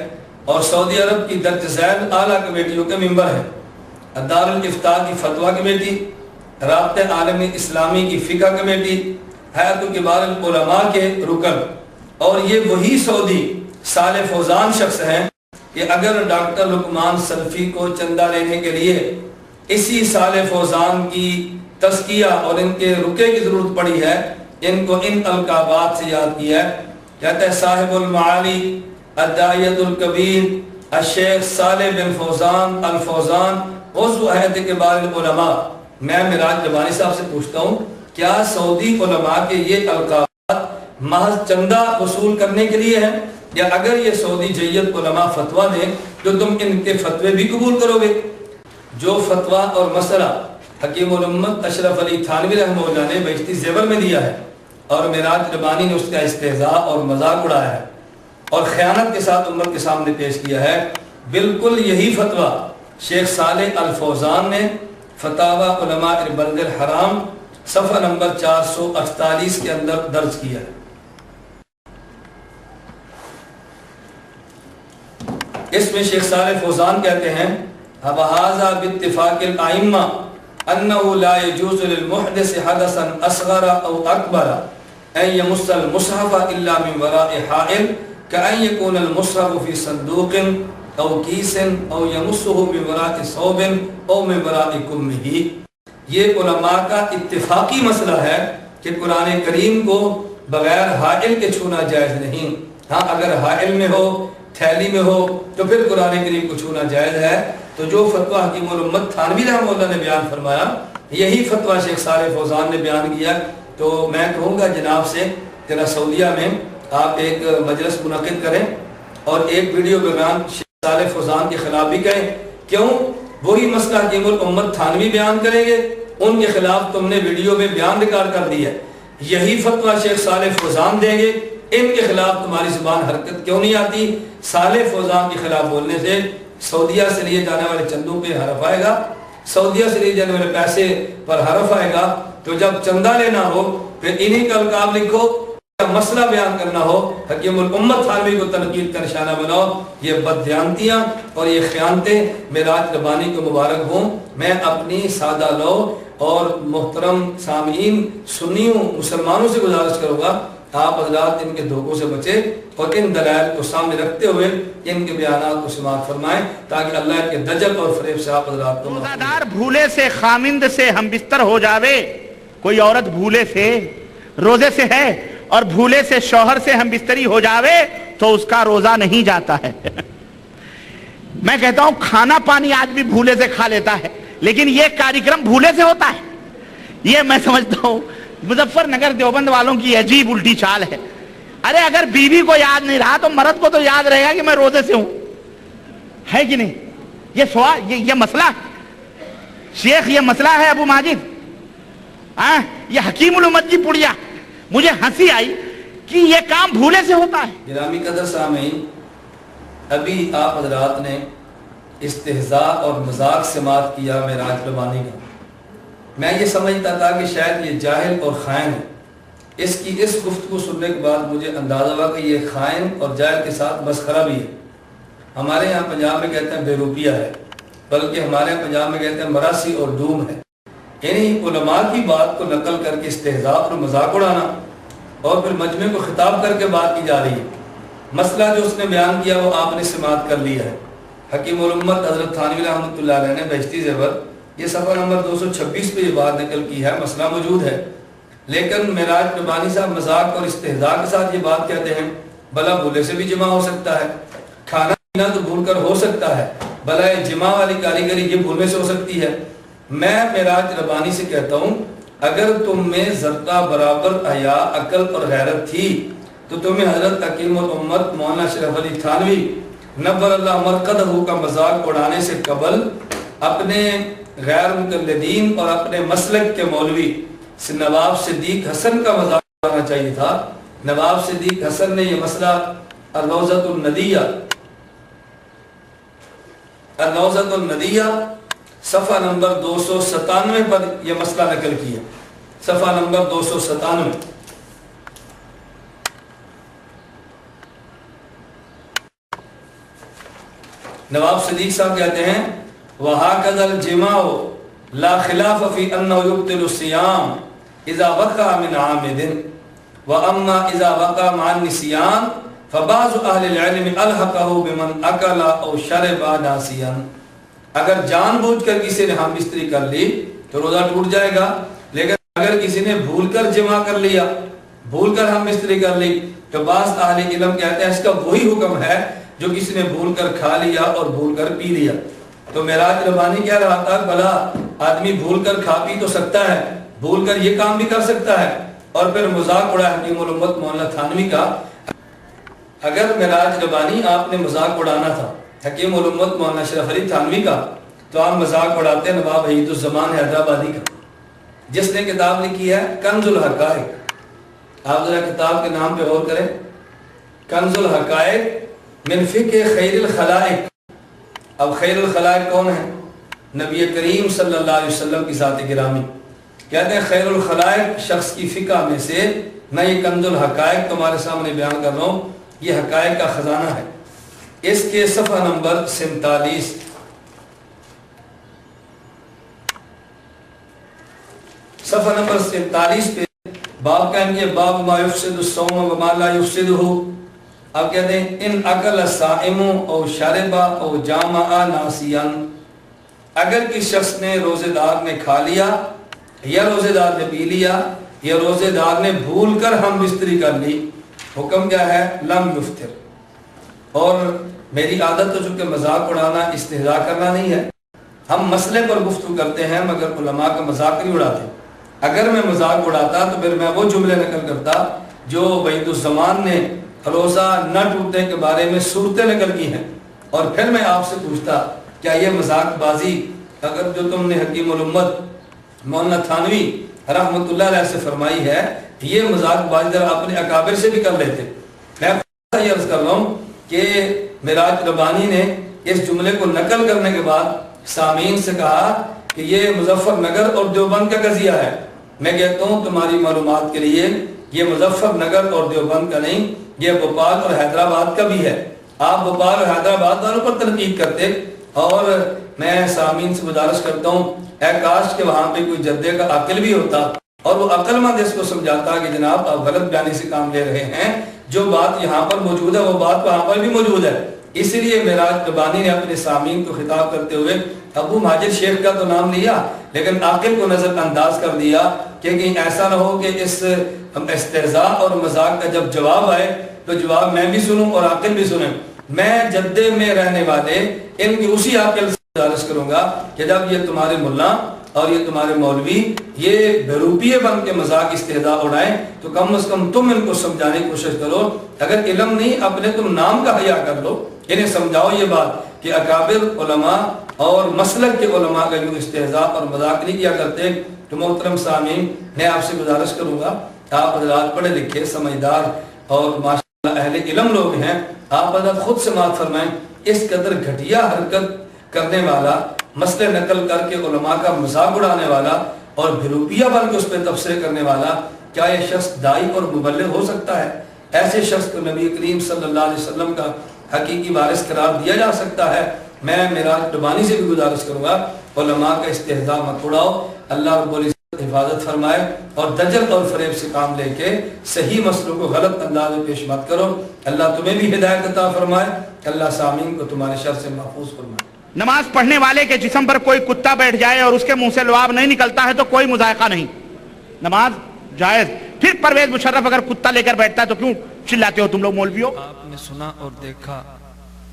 اور سعودی عرب کی درج ذیل اعلیٰ کمیٹیوں کے ممبر ہیں، دار الافتاء کی فتویٰ کمیٹی، رابطہ عالم اسلامی کی فقہ کمیٹی، حیات کبار العلماء کے رکن، اور یہ وہی سعودی صالح فوزان شخص ہیں کہ اگر ڈاکٹر لقمان سلفی کو چندہ لینے کے لیے اسی صالح فوزان کی تزکیہ اور ان کے رکے کی ضرورت پڑی ہے، ان کو ان القابات سے یاد کیا ہے۔ کہتا ہے صاحب المعالی الداعیۃ الکبیر الشیخ صالح بن فوزان الفوزان عضو ہیئت کبار العلماء۔ میں معراج ربانی صاحب سے پوچھتا ہوں کیا سعودی علماء کے یہ القابات محض چندہ وصول کرنے کے لیے ہیں، یا اگر یہ سعودی جیت علماء فتویٰ دیں تو تم ان کے فتوے بھی قبول کرو گے؟ جو فتویٰ اور مسئلہ حکیم الامت اشرف علی تھانوی رحمہ اللہ نے بہشتی زیور میں دیا ہے، اور معراج ربانی نے اس کا استہزاء اور مذاق اڑایا ہے اور خیانت کے ساتھ امت کے سامنے پیش کیا ہے، بالکل یہی فتویٰ شیخ صالح الفوزان نے فتاوی علماء البلد الحرام صفحہ نمبر 448 کے اندر درج کیا ہے۔ اس میں شیخ صالح فوزان کہتے ہیں وَهَذَا بِاتِّفَاقِ الْأَئِمَّةِ أَنَّهُ لَا يَجُوزُ لِلْمُحْدِثِ حَدَثًا أَصْغَرَ أَوْ أَكْبَرَ أَن يَمُسَّ الْمُصْحَفَ إِلَّا مِنْ وَرَاءِ حَائِلٍ كَأَن يَكُونَ الْمُصْحَفُ فِي صَندُوقٍ أَوْ كِيسٍ أَوْ يَمُسُّهُ مِنْ وَرَاءِ ثَوْبٍ أَوْ مِنْ وَرَاءِ كُمِّهِ۔ یہ علماء کا اتفاقی مسئلہ ہے کہ قرآن کریم کو بغیر حائل کے چھونا جائز نہیں، ہاں اگر حائل میں ہو، تھیلی میں ہو تو پھر قرآن کریم کو چھونا جائز ہے۔ تو جو فتویٰ حکیم الامت تھانوی رحمہ اللہ نے بیان فرمایا یہی فتویٰ شیخ صالح فوزان نے بیان کیا۔ تو میں کہوں گا جناب سے ذرا سعودیہ میں آپ ایک مجلس منعقد کریں اور ایک ویڈیو بیان شیخ صالح فوزان کے خلاف بھی کریں، کیوں وہی مسئلہ حکیم الامت تھانوی بیان کریں گے، ان کے خلاف تم نے ویڈیو میں بیان ریکارڈ کر دی ہے، یہی فتویٰ شیخ صالح فوزان دیں گے، ان کے خلاف تمہاری زبان حرکت کیوں نہیں آتی؟ صالح فوزان کے خلاف بولنے سے سعودیہ سے لیے جانے والے چندوں پہ حرف آئے گا، سعودیہ سے لیے جانے والے پیسے پر حرف آئے گا، تو جب چندہ لینا ہو پھر انہی کا القاب لکھو، مسئلہ بیان کرنا ہو حکیم الامت تھانوی کو تنقید کا نشانہ بناؤ۔ یہ بددیانتیاں اور یہ خیانتیں معراج ربانی کو مبارک ہوں۔ میں اپنی سادہ لو اور محترم سامعین سنیوں مسلمانوں سے گزارش کروں گا آپ حضرات ان کے دھوکوں سے بچے اور ان دلائل کو سامنے رکھتے ہوئے ان کے بیانات کو سماعت فرمائیں تاکہ اللہ کے دجل اور فریب سے آپ حضرات کو روزہ دار بھولے سے خامند سے ہم بستر ہو جاوے، کوئی عورت بھولے سے روزے سے ہے اور بھولے سے شوہر سے ہم بستری ہو جاوے تو اس کا روزہ نہیں جاتا ہے۔ میں کہتا ہوں کھانا پانی آدمی بھولے سے کھا لیتا ہے، لیکن یہ کاریکرم بھولے سے ہوتا ہے؟ یہ میں سمجھتا ہوں مظفر نگر دیوبند والوں کی عجیب الٹی چال ہے. ارے اگر بیوی کو یاد نہیں رہا تو مرد کو تو یاد رہے گا کہ میں روزے سے ہوں, ہے کہ نہیں؟ یہ سوال, یہ مسئلہ شیخ, یہ مسئلہ ہے ابو ماجد. یہ حکیم الامت کی پڑیا. مجھے ہنسی آئی کہ یہ کام بھولے سے ہوتا ہے. گرامی قدر سامعین, ابھی آپ حضرات نے استہزاء اور مذاق سماعت کیا معراج ربانی کا. میں یہ سمجھتا تھا کہ شاید یہ جاہل اور خائن ہے. اس گفتگو سننے کے بعد مجھے اندازہ ہوا کہ یہ خائن اور جاہل کے ساتھ مسخرہ بھی ہے. ہمارے یہاں پنجاب میں کہتے ہیں بے روپیہ ہے, بلکہ ہمارے یہاں پنجاب میں کہتے ہیں مراسی اور ڈوم ہے. یعنی علماء کی بات کو نقل کر کے استہزاء اور مذاق اڑانا اور پھر مجمع کو خطاب کر کے بات کی جا رہی ہے. مسئلہ جو اس نے بیان کیا وہ آپ نے سماعت کر لیا ہے. حکیم الامت حضرت تھانوی رحمۃ اللہ علیہ نے بہشتی زیور یہ صفحہ نمبر 226 پہ یہ بات نقل کی ہے. مسئلہ موجود ہے, لیکن معراج ربانی صاحب مذاق اور استہزاء کے ساتھ یہ بات کہتے ہیں بھلا بھولے سے بھی جمع ہو سکتا ہے, کھانا پینا تو بھول کر ہو سکتا ہے, بھلا یہ جمع والی کاریگری یہ بھولنے سے ہو سکتی ہے. میں معراج ربانی سے کہتا ہوں اگر تم میں ذرہ برابر حیا, عقل اور غیرت تھی تو تمہیں حضرت حکیم الامت مولانا اشرف علی تھانوی نور اللہ مرقدہ کا مذاق اڑانے سے قبل اپنے غیر مقلدین اور اپنے مسلک کے مولوی نواب صدیق حسن کا مذاق اڑانا چاہیے تھا. نواب صدیق حسن نے یہ مسئلہ الروضۃ الندیہ صفحہ نمبر 297 پر یہ مسئلہ نقل کیا. صفحہ نمبر 297. نواب صدیق صاحب کہتے ہیں وَهَكَذَا الْجِمَاعُ لَا خِلَافَ فِي أَنَّهُ يُبْطِلُ الصِّيَامَ إِذَا وَقَعَ مِنْ عَامِدٍ وَأَمَّا إِذَا وَقَعَ مَعَ النِّسْيَانِ فَبَعْضُ أَهْلِ الْعِلْمِ أَلْحَقَهُ بِمَنْ أَكَلَ أَوْ شَرِبَ نَاسِيًا. اگر جان بوجھ کر کسی نے ہم بستری کر لی تو روزہ ٹوٹ جائے گا, لیکن اگر کسی نے بھول کر جمع کر لیا, بھول کر ہم بستری کر لی, تو بعض اہل علم کہتے ہیں اس کا وہی حکم ہے جو کسی نے بھول کر کھا لیا اور بھول کر پی لیا. تو معراج ربانی کہہ رہا تھا بھلا آدمی بھول کر کھا پی تو سکتا ہے, بھول کر یہ کام بھی کر سکتا ہے. اور پھر مذاق اڑا حکیم الامت مولانا تھانوی کا. اگر معراج ربانی آپ نے مذاق اڑانا تھا حکیم الامت مولانا اشرف علی تھانوی کا, تو آپ مذاق اڑاتے نواب وحید الزمان حیدرآبادی کا, جس نے کتاب لکھی ہے کنز الحقائق. آپ ذرا کتاب کے نام پہ غور کریں, کنز الحقائق من فقہ خیر الخلائق. اب خیر الخلائق کون ہے؟ نبی کریم صلی اللہ علیہ وسلم کی ذات گرامی. کہتے ہیں خیر الخلائق شخص کی فقہ میں سے. میں یہ کنز الحقائق تمہارے سامنے بیان کر رہا ہوں, یہ حقائق کا خزانہ ہے. اس کے صفحہ نمبر 47 صفحہ نمبر 47 پہ باب قائم کیا باب ما یفسد الصوم وما لا یفسدہ. اب کہتے ہیں ان اکل الصائم او شرب او جامع ناسیا. اگر کسی شخص نے روزے دار نے کھا لیا یا روزے دار نے پی لیا یا روزے دار نے بھول کر ہم بستری کر لی, حکم کیا ہے؟ لم یفطر. اور میری عادت تو چونکہ مذاق اڑانا استہزاء کرنا نہیں ہے, ہم مسئلے پر گفتگو کرتے ہیں مگر علماء کا مذاق نہیں اڑاتے. اگر میں مذاق اڑاتا تو پھر میں وہ جملے نقل کرتا جو وحید الزمان نے روزہ نہ ٹوٹنے کے بارے میں صورتیں نقل کی ہیں, اور پھر میں آپ سے پوچھتا کیا یہ مذاق بازی اگر جو تم نے حکیم الامت مولانا تھانوی رحمۃ اللہ علیہ سے فرمائی ہے, یہ مذاق بازی ذرا اپنے اکابر سے بھی کر لیتے. میں یہ عرض کر رہا ہوں کہ معراج ربانی نے اس جملے کو نقل کرنے کے بعد سامعین سے کہا کہ یہ مظفر نگر اور دیوبند کا قضیہ ہے. میں کہتا ہوں تمہاری معلومات کے لیے یہ مظفر نگر اور دیوبند کا نہیں, یہ بھوپال اور حیدرآباد کا بھی ہے. آپ بھوپال اور حیدرآباد والوں پر تنقید کرتے, اور میں سامعین سے گزارش کرتا ہوں اے کاش کہ وہاں پہ کوئی جدے کا عقل بھی ہوتا اور وہ عقل مند اس کو سمجھاتا کہ جناب آپ غلط بیانی سے کام لے رہے ہیں, جو بات یہاں پر موجود ہے وہ بات وہاں پر بھی موجود ہے. اس لیے معراج ربانی نے اپنے سامعین کو خطاب کرتے ہوئے ابو ماجد شیخ کا تو نام لیا لیکن عاقل کو نظر انداز کر دیا کہ کہیں ایسا نہ ہو کہ اس استہزاء اور مذاق کا جب جواب آئے تو جواب میں بھی سنوں اور عاقل بھی سنیں. میں جدے میں رہنے والے ان کی اسی عاقل سے گزارش کروں گا کہ جب یہ تمہارے ملا اور یہ تمہارے مولوی یہ بروپیے بن کے مذاق استہزاء اڑائیں تو کم از کم تم ان کو سمجھانے کی کوشش کرو. اگر علم نہیں اپنے تم نام کا حیا کر لو, انہیں سمجھاؤ یہ بات کہ اکابر علماء اور مسلک کے علماء کا یوں استہزاء اور مذاق نہیں کیا کرتے. تو محترم سامعین, میں آپ سے گزارش کروں گا, آپ حضرات پڑھے لکھے سمجھدار اور ماشاءاللہ اہل علم لوگ ہیں, آپ حضرات خود سماعت فرمائیں. اس قدر گھٹیا حرکت کرنے والا, مسئلے نقل کر کے علماء کا مذاق اڑانے والا اور بھروپیہ بن کے اس پہ تبصرے کرنے والا, کیا یہ شخص دائی اور مبلغ ہو سکتا ہے؟ ایسے شخص کو نبی کریم صلی اللہ علیہ وسلم کا حقیقی وارث قرار دیا جا سکتا ہے؟ میں معراج ربانی سے بھی گزارش کروں گا, علماء کا استہزاء مت اڑاؤ. اللہ رب العزت حفاظت فرمائے, اور دجل اور فریب سے کام لے کے صحیح مسئلوں کو غلط انداز میں پیش مت کرو. اللہ تمہیں بھی ہدایت عطا فرمائے, اللہ سامعین کو تمہارے شر سے محفوظ فرمائے. نماز پڑھنے والے کے جسم پر کوئی کتا بیٹھ جائے اور اس کے منہ سے لعاب نہیں نکلتا ہے تو کوئی مذائقہ نہیں, نماز جائز. پھر پرویز مشرف اگر کتا لے کر بیٹھتا ہے تو کیوں چلاتے ہو تم لوگ مولویوں؟ آپ نے سنا اور دیکھا,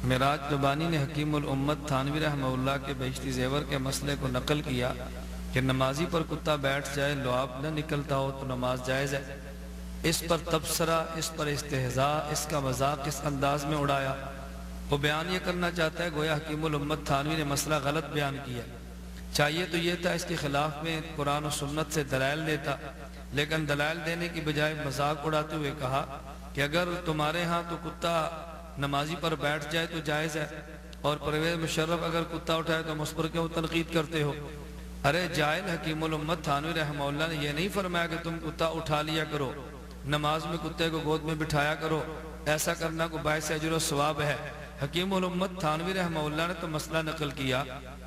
معراج ربانی نے حکیم الامت تھانوی رحمہ اللہ کے بہشتی زیور کے مسئلے کو نقل کیا کہ نمازی پر کتا بیٹھ جائے لعاب نہ نکلتا ہو تو نماز جائز ہے. اس پر تبصرہ, اس پر استہزاء, اس کا مذاق اس انداز میں اڑایا. وہ بیان یہ کرنا چاہتا ہے گویا حکیم الامت تھانوی نے مسئلہ غلط بیان کیا. چاہیے تو یہ تھا اس کے خلاف میں قرآن و سنت سے دلائل دیتا, لیکن دلائل دینے کی بجائے مذاق اڑاتے ہوئے کہا کہ اگر تمہارے ہاں تو کتا نمازی پر بیٹھ جائے تو جائز ہے, اور پرویز مشرف اگر کتا اٹھائے تو اس پر کیوں تنقید کرتے ہو؟ ارے جاہل, حکیم الامت تھانوی رحمہ اللہ نے یہ نہیں فرمایا کہ تم کتا اٹھا لیا کرو, نماز میں کتے کو گود میں بٹھایا کرو, ایسا کرنا کو باعث اجر و ثواب ہے. حکیم الامت تھانوی رحمہ اللہ نے تو مسئلہ نقل کیا,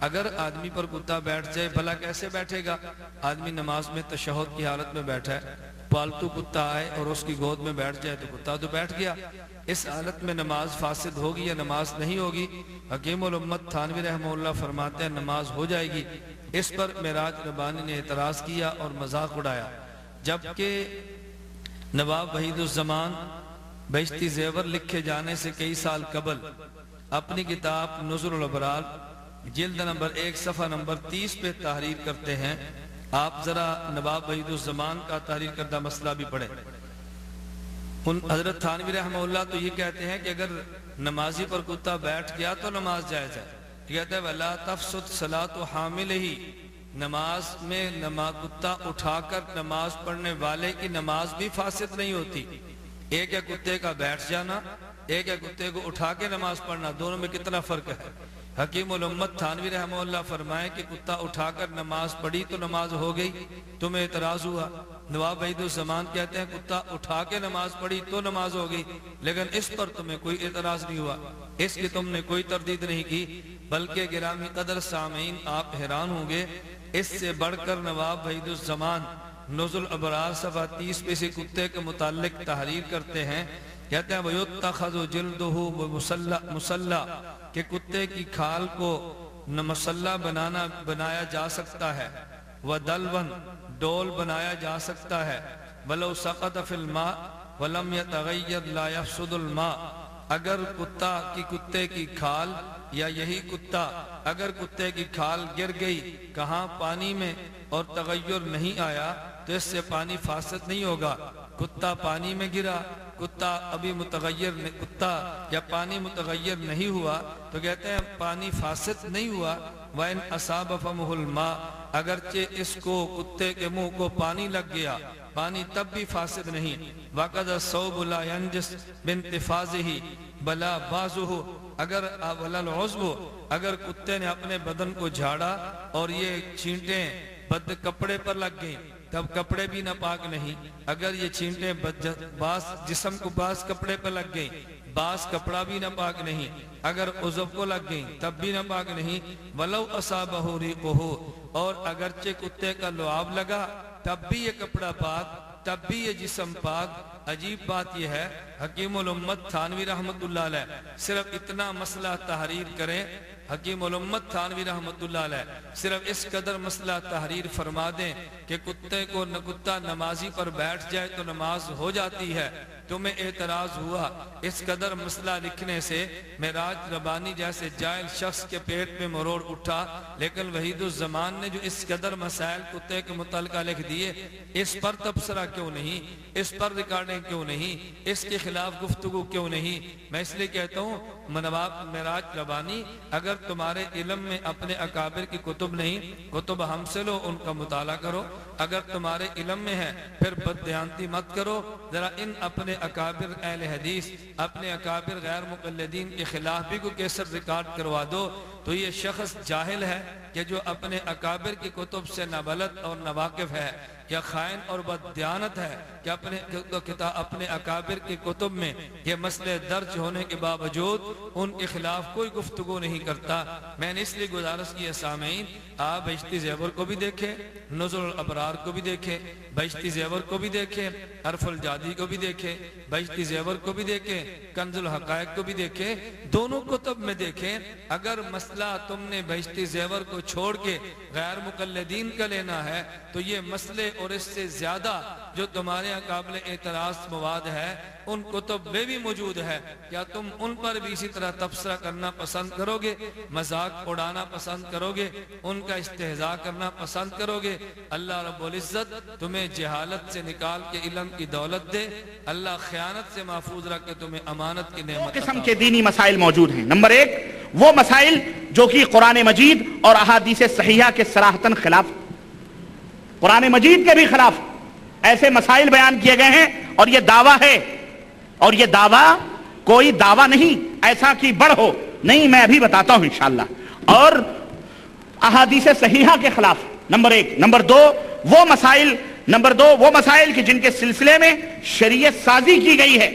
اگر آدمی پر کتا بیٹھ جائے بھلا کیسے بیٹھے گا؟ آدمی نماز میں تشہد کی حالت میں بیٹھا ہے, پالتو کتا آئے اور اس کی گود میں بیٹھ جائے تو کتا تو بیٹھ گیا, اس حالت میں نماز فاسد ہوگی یا نماز نہیں ہوگی؟ حکیم الامت تھانوی رحمہ اللہ فرماتے ہیں نماز ہو جائے گی. اس پر معراج ربانی نے اعتراض کیا اور مذاق اڑایا, جبکہ نواب وحید الزمان بہشتی زیور لکھے جانے سے کئی سال قبل اپنی کتاب نزل الابرار جلد نمبر 1 صفحہ نمبر 30 پہ تحریر کرتے ہیں. آپ ذرا نواب وحید الزمان کا تحریر کردہ مسئلہ بھی پڑھیں. حضرت تھانوی رحمہ اللہ تو یہ کہتے ہیں کہ اگر نمازی پر کتا بیٹھ گیا تو نماز جائز ہے. کہتے ہیں وَلَا تَفْسُدْ صَلَاةُ حَامِلِهِ, نماز میں کتا اٹھا کر نماز پڑھنے والے کی نماز بھی فاسد نہیں ہوتی. ایک ہے کتے کا بیٹھ جانا, ایک ہے کتے کو اٹھا کے نماز پڑھنا, دونوں میں کتنا فرق ہے. حکیم الامت تھانوی رحمہ اللہ فرمائے کہ کتا اٹھا کر نماز پڑھی تو نماز ہو گئی, تمہیں اعتراض ہوا. نواب وحید الزمان کہتے ہیں کتا اٹھا کے نماز پڑھی تو نماز ہو گئی, لیکن اس پر تمہیں کوئی اعتراض نہیں ہوا, اس کی تم نے کوئی تردید نہیں کی. بلکہ گرامی قدر سامعین آپ حیران ہوں گے, اس سے بڑھ کر نواب وحید الزمان نزل الابرار صفحہ 30 پہ سے کتے کے متعلق تحریر کرتے ہیں. کہتے ہیں وَيُتَّخَذُ جِلْدُهُ مُسَلَّا, کہ کتے کی کھال کو مسلح بنایا جا سکتا ہے, وَدَلْوًا, ڈول بنایا جا سکتا ہے, وَلَوْ سَقَطَ فِي الْمَاءِ وَلَمْ يَتَغَيَّرْ لَا يَفْسُدُ الْمَاءِ, اگر کتے کی کھال یا یہی کتا اگر کتے کی کھال گر گئی کہاں پانی میں اور تغیر نہیں آیا تو اس سے پانی فاسد نہیں ہوگا. کتا پانی میں گرا, کتا ابھی کتا یا پانی متغیر نہیں ہوا تو کہتے ہیں پانی فاسد نہیں ہوا. وَإِنْ أَصَابَ فَمُهُ الْمَاءِ, اگرچہ اس کو کتے کے منہ کو پانی لگ گیا پانی تب بھی فاسد نہیں. وَقَدَ الثَّوْبُ لَا يَنْجِسُ بِانْتِفَاضِهِ بَلَا بَعْضُهُ, اگر کتے نے اپنے بدن کو جھاڑا اور یہ چھینٹیں کپڑے پر لگ گئیں تب کپڑے بھی ناپاک نہیں. اگر یہ چھینٹیں جسم کو بعض کپڑے پر لگ گئیں بعض کپڑا بھی ناپاک نہیں. اگر عضو کو لگ گئیں تب بھی ناپاک نہیں. وَلَوْ أَصَابَهُ رِيقُهُ, اور اگرچہ کتے کا لعاب لگا تب بھی یہ کپڑا پاک, تب بھی یہ جسم پاک. عجیب بات یہ ہے حکیم الامت تھانوی رحمت اللہ علیہ صرف اتنا مسئلہ تحریر کریں، حکیم الامت تھانوی رحمت اللہ علیہ صرف اس قدر مسئلہ تحریر فرما دیں کہ کتے کو کتا نمازی پر بیٹھ جائے تو نماز ہو جاتی ہے، تمہیں اعتراض ہوا، اس قدر مسئلہ لکھنے سے معراج ربانی جیسے جاہل شخص کے پیٹ میں مروڑ اٹھا، لیکن وحید الزمان نے جو اس قدر مسائل کتے کے متعلقہ لکھ دیے، اس پر تبصرہ کیوں نہیں، اس پر ریکارڈنگ کیوں نہیں، اس کے خلاف گفتگو کیوں نہیں؟ میں اس لیے کہتا ہوں نواب معراج ربانی، اگر تمہارے علم میں اپنے اکابر کی کتب نہیں، کتب ہم سے لو، ان کا مطالعہ کرو، اگر تمہارے علم میں ہے پھر بددیانتی مت کرو، ذرا ان اپنے اکابر اہل حدیث، اپنے اکابر غیر مقلدین کے خلاف بھی کو کیسٹ ریکارڈ کروا دو، تو یہ شخص جاہل ہے کہ جو اپنے اکابر کی کتب سے نابلد اور ناواقف ہے، یا خائن اور بددیانت ہے کہ اپنے اکابر کی کتب میں یہ مسئلے درج ہونے کے باوجود ان کے خلاف کوئی گفتگو نہیں کرتا۔ میں نے اس لیے گزارش کی ہے سامعین، آپ بہشتی زیور کو بھی دیکھیں، نزل الابرار کو بھی دیکھیں، بہشتی زیور کو بھی دیکھیں، عرف الجادی کو بھی دیکھیں، بہشتی زیور کو بھی دیکھیں، کنز الحقائق کو بھی دیکھیں، دونوں کتب میں دیکھیں۔ اگر مسئلہ تم نے بہشتی زیور کو چھوڑ کے غیر مقلدین کا لینا ہے تو یہ مسئلے اور اس سے زیادہ جو تمہارے قابل اعتراض مواد ہے ان کتب میں بھی موجود ہے، کیا تم ان پر بھی اسی طرح تبصرہ کرنا پسند کرو گے، مذاق اڑانا پسند کرو گے، ان کا استہزاء کرنا پسند کرو گے؟ اللہ رب العزت تمہیں جہالت سے نکال کے علم کی دولت دے، اللہ خیانت سے محفوظ رکھ کے تمہیں امانت کی نعمت عطا۔ قسم کے دینی مسائل موجود ہیں۔ نمبر ایک، وہ مسائل جو کہ قرآن مجید اور احادیث صحیحہ کے صراحتاً خلاف، قرآن مجید کے بھی خلاف ایسے مسائل بیان کیے گئے ہیں، اور یہ دعویٰ ہے، اور یہ دعویٰ کوئی دعویٰ نہیں ایسا کہ بڑھ ہو، نہیں، میں ابھی بتاتا ہوں انشاءاللہ، اور احادیث صحیحہ کے خلاف نمبر ایک۔ نمبر دو وہ مسائل کہ جن کے سلسلے میں شریعت سازی کی گئی ہے،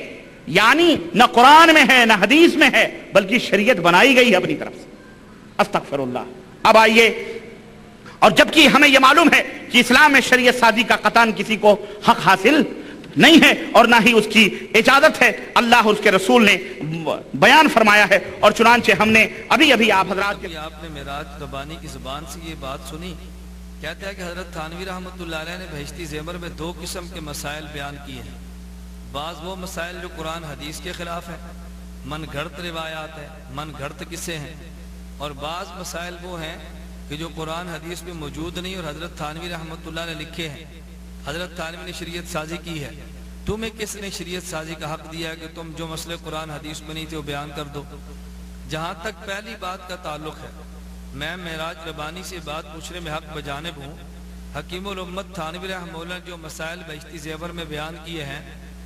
یعنی نہ قرآن میں ہے نہ حدیث میں ہے بلکہ شریعت بنائی گئی ہے اپنی طرف سے، استغفر اللہ۔ اب آئیے، اور جبکہ ہمیں یہ معلوم ہے کہ اسلام میں شریعت سازی کا قطعاً کسی کو حق حاصل نہیں ہے اور نہ ہی اس کی اجازت ہے، اللہ اور اس کے رسول نے بیان فرمایا ہے، اور چنانچہ ہم نے ابھی آپ حضرات کے آپ نے معراج ربانی کی زبان سے یہ بات سنی، کہتا ہے کہ حضرت تھانوی رحمت اللہ علیہ نے بہشتی زیور میں دو قسم کے مسائل بیان کیے ہیں، بعض وہ مسائل جو قرآن حدیث کے خلاف ہیں، من گھڑت روایات ہیں، من گھڑت قصے ہیں، اور بعض مسائل وہ ہیں کہ جو قرآن حدیث میں موجود نہیں اور حضرت تھانوی رحمت اللہ نے لکھے ہیں، حضرت تھانوی نے شریعت سازی کی ہے۔ تمہیں کس نے شریعت سازی کا حق دیا ہے کہ تم جو مسئلے قرآن حدیث میں نہیں تھے وہ بیان کر دو؟ جہاں تک پہلی بات کا تعلق ہے، میں معراج ربانی سے بات پوچھنے میں حق بجانب ہوں، حکیم الامت تھانوی رحمہ اللہ نے جو مسائل بہشتی زیور میں بیان کیے ہیں،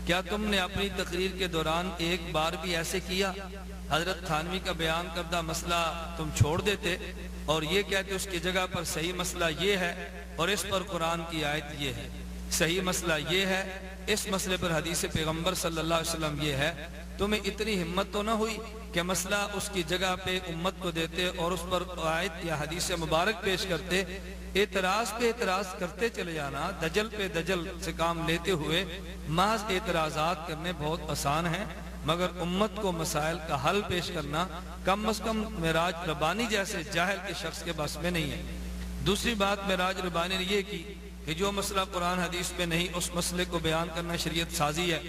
کیا تم نے اپنی تقریر کے دوران ایک بار بھی ایسے کیا؟ حضرت تھانوی کا بیان کردہ مسئلہ تم چھوڑ دیتے اور یہ کہتے اس کی جگہ پر صحیح مسئلہ یہ ہے اور اس پر قرآن کی آیت یہ ہے، صحیح مسئلہ یہ ہے، اس مسئلے پر حدیث پیغمبر صلی اللہ علیہ وسلم یہ ہے؟ تمہیں اتنی ہمت تو نہ ہوئی کہ مسئلہ اس کی جگہ پہ امت کو دیتے اور اس پر آیت یا حدیث مبارک پیش کرتے؟ اعتراض پہ اعتراض کرتے چلے جانا، دجل پہ دجل سے کام لیتے ہوئے محض اعتراضات کرنے بہت آسان ہیں، مگر امت کو مسائل کا حل پیش کرنا کم از کم معراج ربانی جیسے جاہل کے شخص کے بس میں نہیں ہے۔ دوسری بات معراج ربانی نے یہ کی کہ جو مسئلہ قرآن حدیث میں نہیں اس مسئلے کو بیان کرنا شریعت سازی ہے۔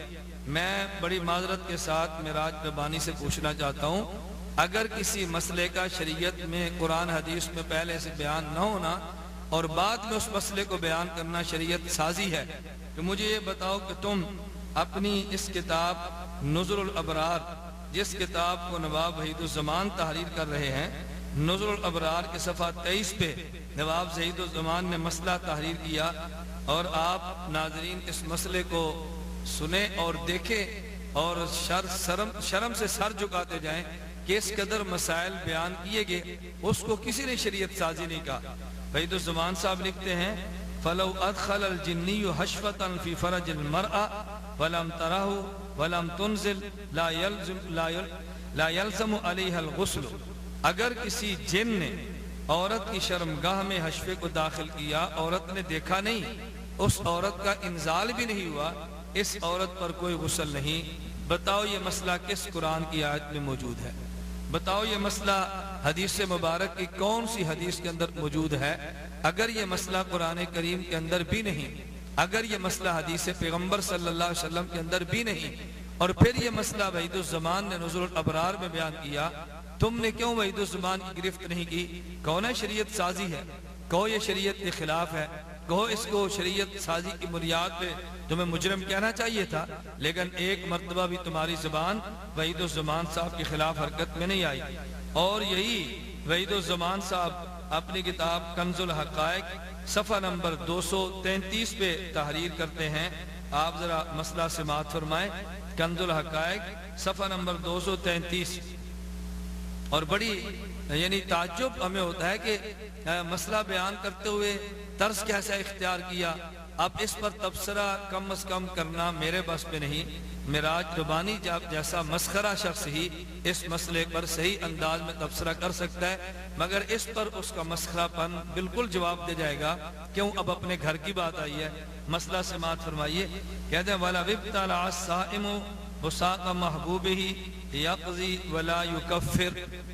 میں بڑی معذرت کے ساتھ معراج ربانی سے پوچھنا چاہتا ہوں، اگر کسی مسئلے کا شریعت میں قرآن حدیث میں پہلے سے بیان نہ ہونا اور بعد میں اس مسئلے کو بیان کرنا شریعت سازی ہے، تو مجھے یہ بتاؤ کہ تم اپنی اس کتاب نزل الابرار، جس کتاب کو نواب وحید الزمان تحریر کر رہے ہیں، نزل الابرار کے صفحہ 23 پہ نواب وحید الزمان نے مسئلہ تحریر کیا، اور آپ ناظرین اس مسئلے کو سنیں اور دیکھیں اور شرم سے سر جھکاتے جائیں کہ اس قدر مسائل بیان کیے گئے، اس کو کسی نے شریعت سازی نہیں کہا۔ وحید الزمان صاحب لکھتے ہیں فَلَوْ أَدْخَلَ الْجِنِّيُّ حَشْفَةً فِي فَرَجِ الْمَرْأَةِ وَلَمْ تَرَهُ وَلَمْ تُنزِلْ لَا يَلْزَمُ عَلَيْهَا الْغُسْلُ، اگر کسی جن نے عورت کی شرمگاہ میں حشفے کو داخل کیا، عورت نے دیکھا نہیں، اس عورت کا انزال بھی نہیں ہوا، اس عورت پر کوئی غسل نہیں بتاؤ یہ مسئلہ کس قرآن کی آیت میں موجود ہے؟ بتاؤ یہ مسئلہ حدیث مبارک کی کون سی حدیث کے اندر موجود ہے؟ اگر یہ مسئلہ قرآن کریم کے اندر بھی نہیں، اگر یہ مسئلہ حدیث پیغمبر صلی اللہ علیہ وسلم کے اندر بھی نہیں، اور پھر یہ مسئلہ وحید الزمان نے نزول الابرار میں بیان کیا، تم نے کیوں وحید الزمان کی گرفت نہیں کی؟ کون ہے شریعت سازی ہے؟ کہو یہ شریعت کے خلاف ہے، کہو اس کو شریعت سازی کی بنیاد پہ تمہیں مجرم کہنا چاہیے تھا، لیکن ایک مرتبہ بھی تمہاری زبان وحید الزمان صاحب کے خلاف حرکت میں نہیں آئی۔ اور یہی وحید الزمان صاحب اپنی کتاب کنز الحقائق صفحہ نمبر 233 پہ تحریر کرتے ہیں۔ آپ ذرا مسئلہ سماعت فرمائیں، کنز الحقائق صفحہ نمبر 233۔ اور بڑی یعنی تعجب ہمیں ہوتا ہے کہ مسئلہ بیان کرتے ہوئے طرز کیسا اختیار کیا۔ اب اس پر تبصرہ کم از کم کرنا میرے بس پہ نہیں۔ معراج ربانی جیسا مسخرہ شخص ہی اس مسئلے پر صحیح انداز میں تبصرہ کر سکتا ہے، مگر اس پر اس کا مسخرہ پن بالکل جواب دے جائے گا۔ کیوں؟ اب اپنے گھر کی بات آئی ہے۔ مسئلہ سماعت فرمائیے، کہتے ہیں وَلَا وِبْتَلَعَ الصَّائِمُ بُسَاقَ مَحْبُوبِهِ يَقْضِي وَلَا يُكَفِّرُ۔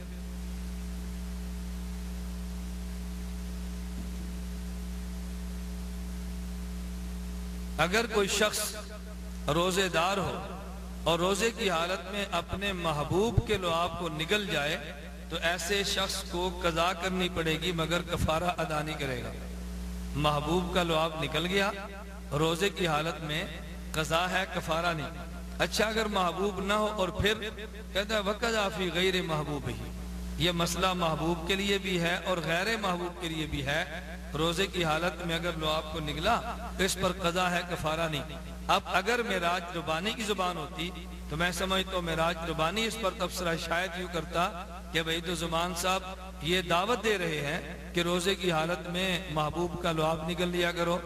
اگر کوئی شخص روزے دار ہو اور روزے کی حالت میں اپنے محبوب کے لعاب کو نگل جائے تو ایسے شخص کو قضا کرنی پڑے گی مگر کفارہ ادا نہیں کرے گا۔ محبوب کا لعاب نکل گیا، روزے کی حالت میں قضا ہے، کفارہ نہیں۔ اچھا اگر محبوب نہ ہو اور پھر کہتا ہے وَقَضَا فِي غَيْرِ مَحْبُوبِهِ، یہ مسئلہ محبوب کے لیے بھی ہے اور غیر محبوب کے لیے بھی ہے۔ روزے کی حالت میں اگر لعاب کو نگلا تو اس پر قضا ہے، کفارہ نہیں۔ اب اگر معراج ربانی کی زبان ہوتی تو میں سمجھتا ہوں معراج ربانی اس پر تبصرہ شاید یوں کرتا کہ وحید الزمان صاحب یہ دعوت دے رہے ہیں کہ روزے کی حالت میں محبوب کا لعاب نگل لیا کرو،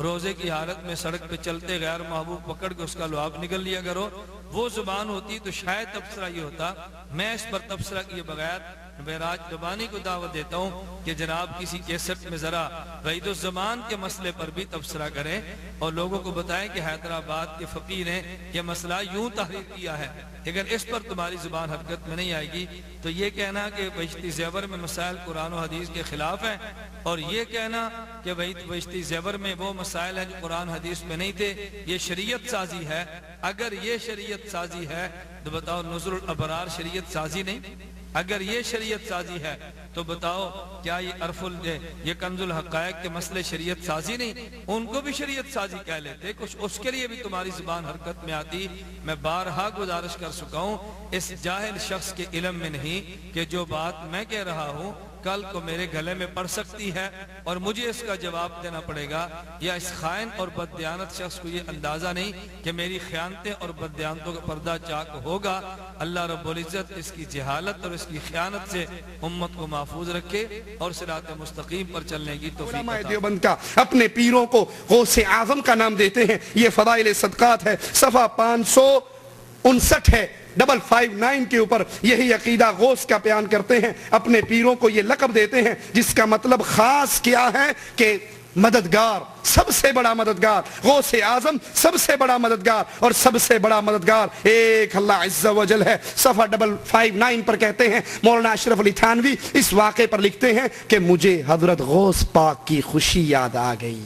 روزے کی حالت میں سڑک پہ چلتے غیر محبوب پکڑ کے اس کا لعاب نگل لیا کرو۔ وہ زبان ہوتی تو شاید تبصرہ یہ ہوتا۔ میں اس پر تبصرہ کیے بغیر معراج ربانی کو دعوت دیتا ہوں کہ جناب کسی کیسٹ میں ذرا وحید الزمان کے مسئلے پر بھی تبصرہ کریں اور لوگوں کو بتائیں کہ حیدرآباد کے فقیر نے یہ مسئلہ یوں تحریر کیا ہے، لیکن اس پر تمہاری زبان حرکت میں نہیں آئے گی تو یہ کہنا کہ بہشتی زیور میں مسائل قرآن و حدیث کے خلاف ہیں، اور یہ کہنا کہ بہشتی زیور میں وہ مسائل ہیں جو قرآن حدیث میں نہیں تھے، یہ شریعت سازی ہے۔ اگر یہ شریعت سازی ہے تو بتاؤ نزول الابرار شریعت سازی نہیں؟ اگر یہ شریعت سازی ہے تو بتاؤ کیا یہ کنز الحقائق کے مسئلے شریعت سازی نہیں؟ ان کو بھی شریعت سازی کہہ لیتے، کچھ اس کے لیے بھی تمہاری زبان حرکت میں آتی۔ میں بارہا گزارش کر چکا ہوں اس جاہل شخص کے علم میں نہیں کہ جو بات میں کہہ رہا ہوں کل کو میرے گلے میں پڑ سکتی ہے اور مجھے اس کا جواب دینا پڑے گا، یا اس خائن اور بددیانت شخص کو یہ اندازہ نہیں کہ میری خیانتیں اور بددیانتوں کا پردہ چاک ہوگا۔ اللہ رب العزت اس کی جہالت اور اس کی خیانت سے امت کو محفوظ رکھے اور صراط مستقیم پر چلنے کی توفیق عطا فرمائے۔ دیوبند کا اپنے پیروں کو غوث اعظم کا نام دیتے ہیں، یہ فضائل صدقات ہے، صفحہ 559 ہے، 559 کے اوپر یہی عقیدہ غوث کا بیان کرتے ہیں، اپنے پیروں کو یہ لقب دیتے ہیں جس کا مطلب خاص کیا ہے کہ مددگار، سب سے بڑا مددگار، غوث اعظم سب سے بڑا مددگار، اور سب سے بڑا مددگار ایک اللہ عز و جل ہے۔ صفحہ 559 پر کہتے ہیں، مولانا اشرف علی تھانوی اس واقعے پر لکھتے ہیں کہ مجھے حضرت غوث پاک کی خوشی یاد آ گئی۔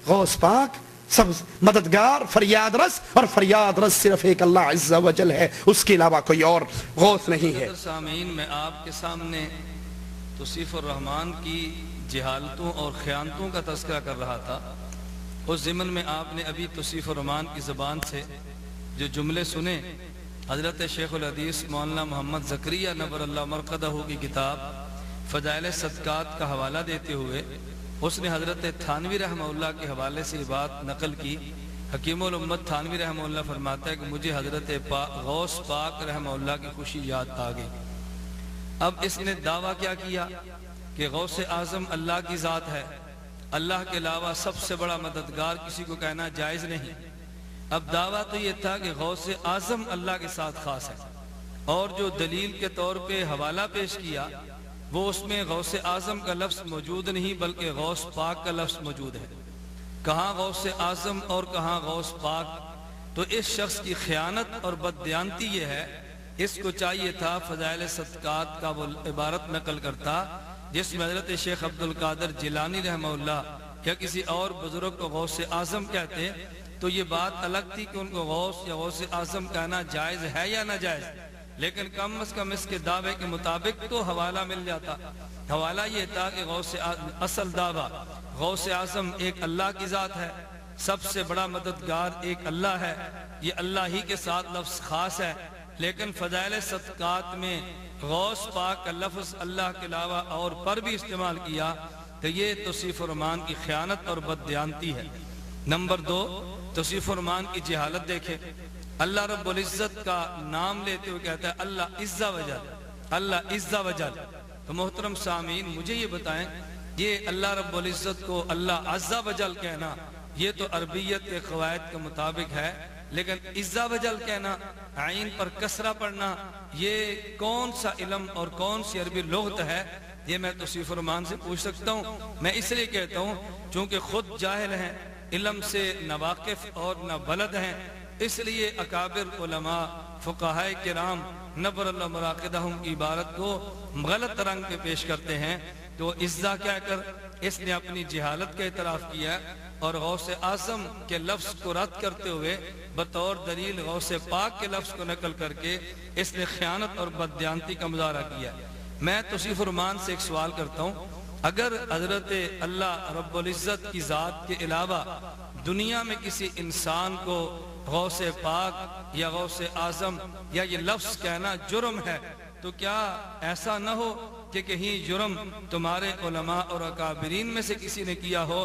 غوث پاک سب مددگار، فریاد رس، اور فریاد رس صرف ایک اللہ عز و جل ہے، اس کے علاوہ کوئی اور غوث نہیں ہے۔ سامعین، میں آپ کے سامنے توصیف الرحمن کی جہالتوں اور خیانتوں کا تذکرہ کر رہا تھا۔ اس ضمن میں آپ نے ابھی توصیف الرحمن کی زبان سے جو جملے سنے، حضرت شیخ الحدیث مولانا محمد زکریا نور اللہ مرقدہ کی کتاب فضائل صدقات کا حوالہ دیتے ہوئے اس نے حضرت تھانوی رحمہ اللہ کے حوالے سے یہ بات نقل کی۔ حکیم الامت تھانوی رحمہ اللہ فرماتا ہے کہ مجھے حضرت غوث پاک رحمہ اللہ کی خوشی یاد آ گئی۔ اب اس نے دعویٰ کیا کیا کہ غوث اعظم اللہ کی ذات ہے، اللہ کے علاوہ سب سے بڑا مددگار کسی کو کہنا جائز نہیں۔ اب دعویٰ تو یہ تھا کہ غوث اعظم اللہ کے ساتھ خاص ہے، اور جو دلیل کے طور پہ حوالہ پیش کیا وہ اس میں غوث اعظم کا لفظ موجود نہیں بلکہ غوث پاک کا لفظ موجود ہے۔ کہاں غوث اعظم اور کہاں غوث پاک، تو اس شخص کی خیانت اور بددیانتی یہ ہے، اس کو چاہیے تھا فضائل صدقات کا وہ عبارت نقل کرتا جس میں حضرت شیخ عبد القادر جیلانی رحمہ اللہ یا کسی اور بزرگ کو غوث اعظم کہتے تو یہ بات الگ تھی کہ ان کو غوث یا غوث اعظم کہنا جائز ہے یا ناجائز، لیکن کم از کم اس کے دعوے کے مطابق تو حوالہ مل جاتا۔ حوالہ یہ تھا کہ اصل دعویٰ غوث اعظم ایک اللہ کی ذات ہے، سب سے بڑا مددگار ایک اللہ ہے، یہ اللہ ہی کے ساتھ لفظ خاص ہے، لیکن فضائل صدقات میں غوث پاک کا لفظ اللہ کے علاوہ اور پر بھی استعمال کیا تو یہ توصیف الرحمان کی خیانت اور بددیانتی ہے۔ نمبر 2، توصیف الرحمان کی جہالت دیکھیں۔ اللہ رب العزت کا نام لیتے ہوئے کہتا ہے اللہ عز و جل، اللہ عز و جل۔ تو محترم سامعین مجھے یہ بتائیں، یہ اللہ رب العزت کو اللہ عز و جل کہنا یہ تو عربیت کے قواعد کے مطابق ہے، لیکن عز و جل کہنا، عین پر کسرہ پڑھنا، یہ کون سا علم اور کون سی عربی لغت ہے؟ یہ میں توصیف الرحمان سے پوچھ سکتا ہوں۔ میں اس لیے کہتا ہوں چونکہ خود جاہل ہیں، علم سے نہ واقف اور نہ بلد ہیں، اس لیے اکابر علماء فقہاء کرام نبر اللہ مراقدہم کی عبارت کو غلط رنگ پہ پیش کرتے ہیں۔ تو عزہ کہہ کر اس نے اپنی جہالت کا اعتراف کیا اور غوث اعظم کے لفظ کو رد کرتے ہوئے بطور دلیل غوث پاک کے لفظ کو نقل کر کے اس نے خیانت اور بددیانتی کا مظاہرہ کیا۔ میں توصیف الرحمان سے ایک سوال کرتا ہوں، اگر حضرت اللہ رب العزت کی ذات کے علاوہ دنیا میں کسی انسان کو غوث پاک یا غوث اعظم یا یہ لفظ کہنا جرم ہے تو کیا ایسا نہ ہو کہ کہیں جرم تمہارے علماء اور اکابرین میں سے کسی نے کیا ہو؟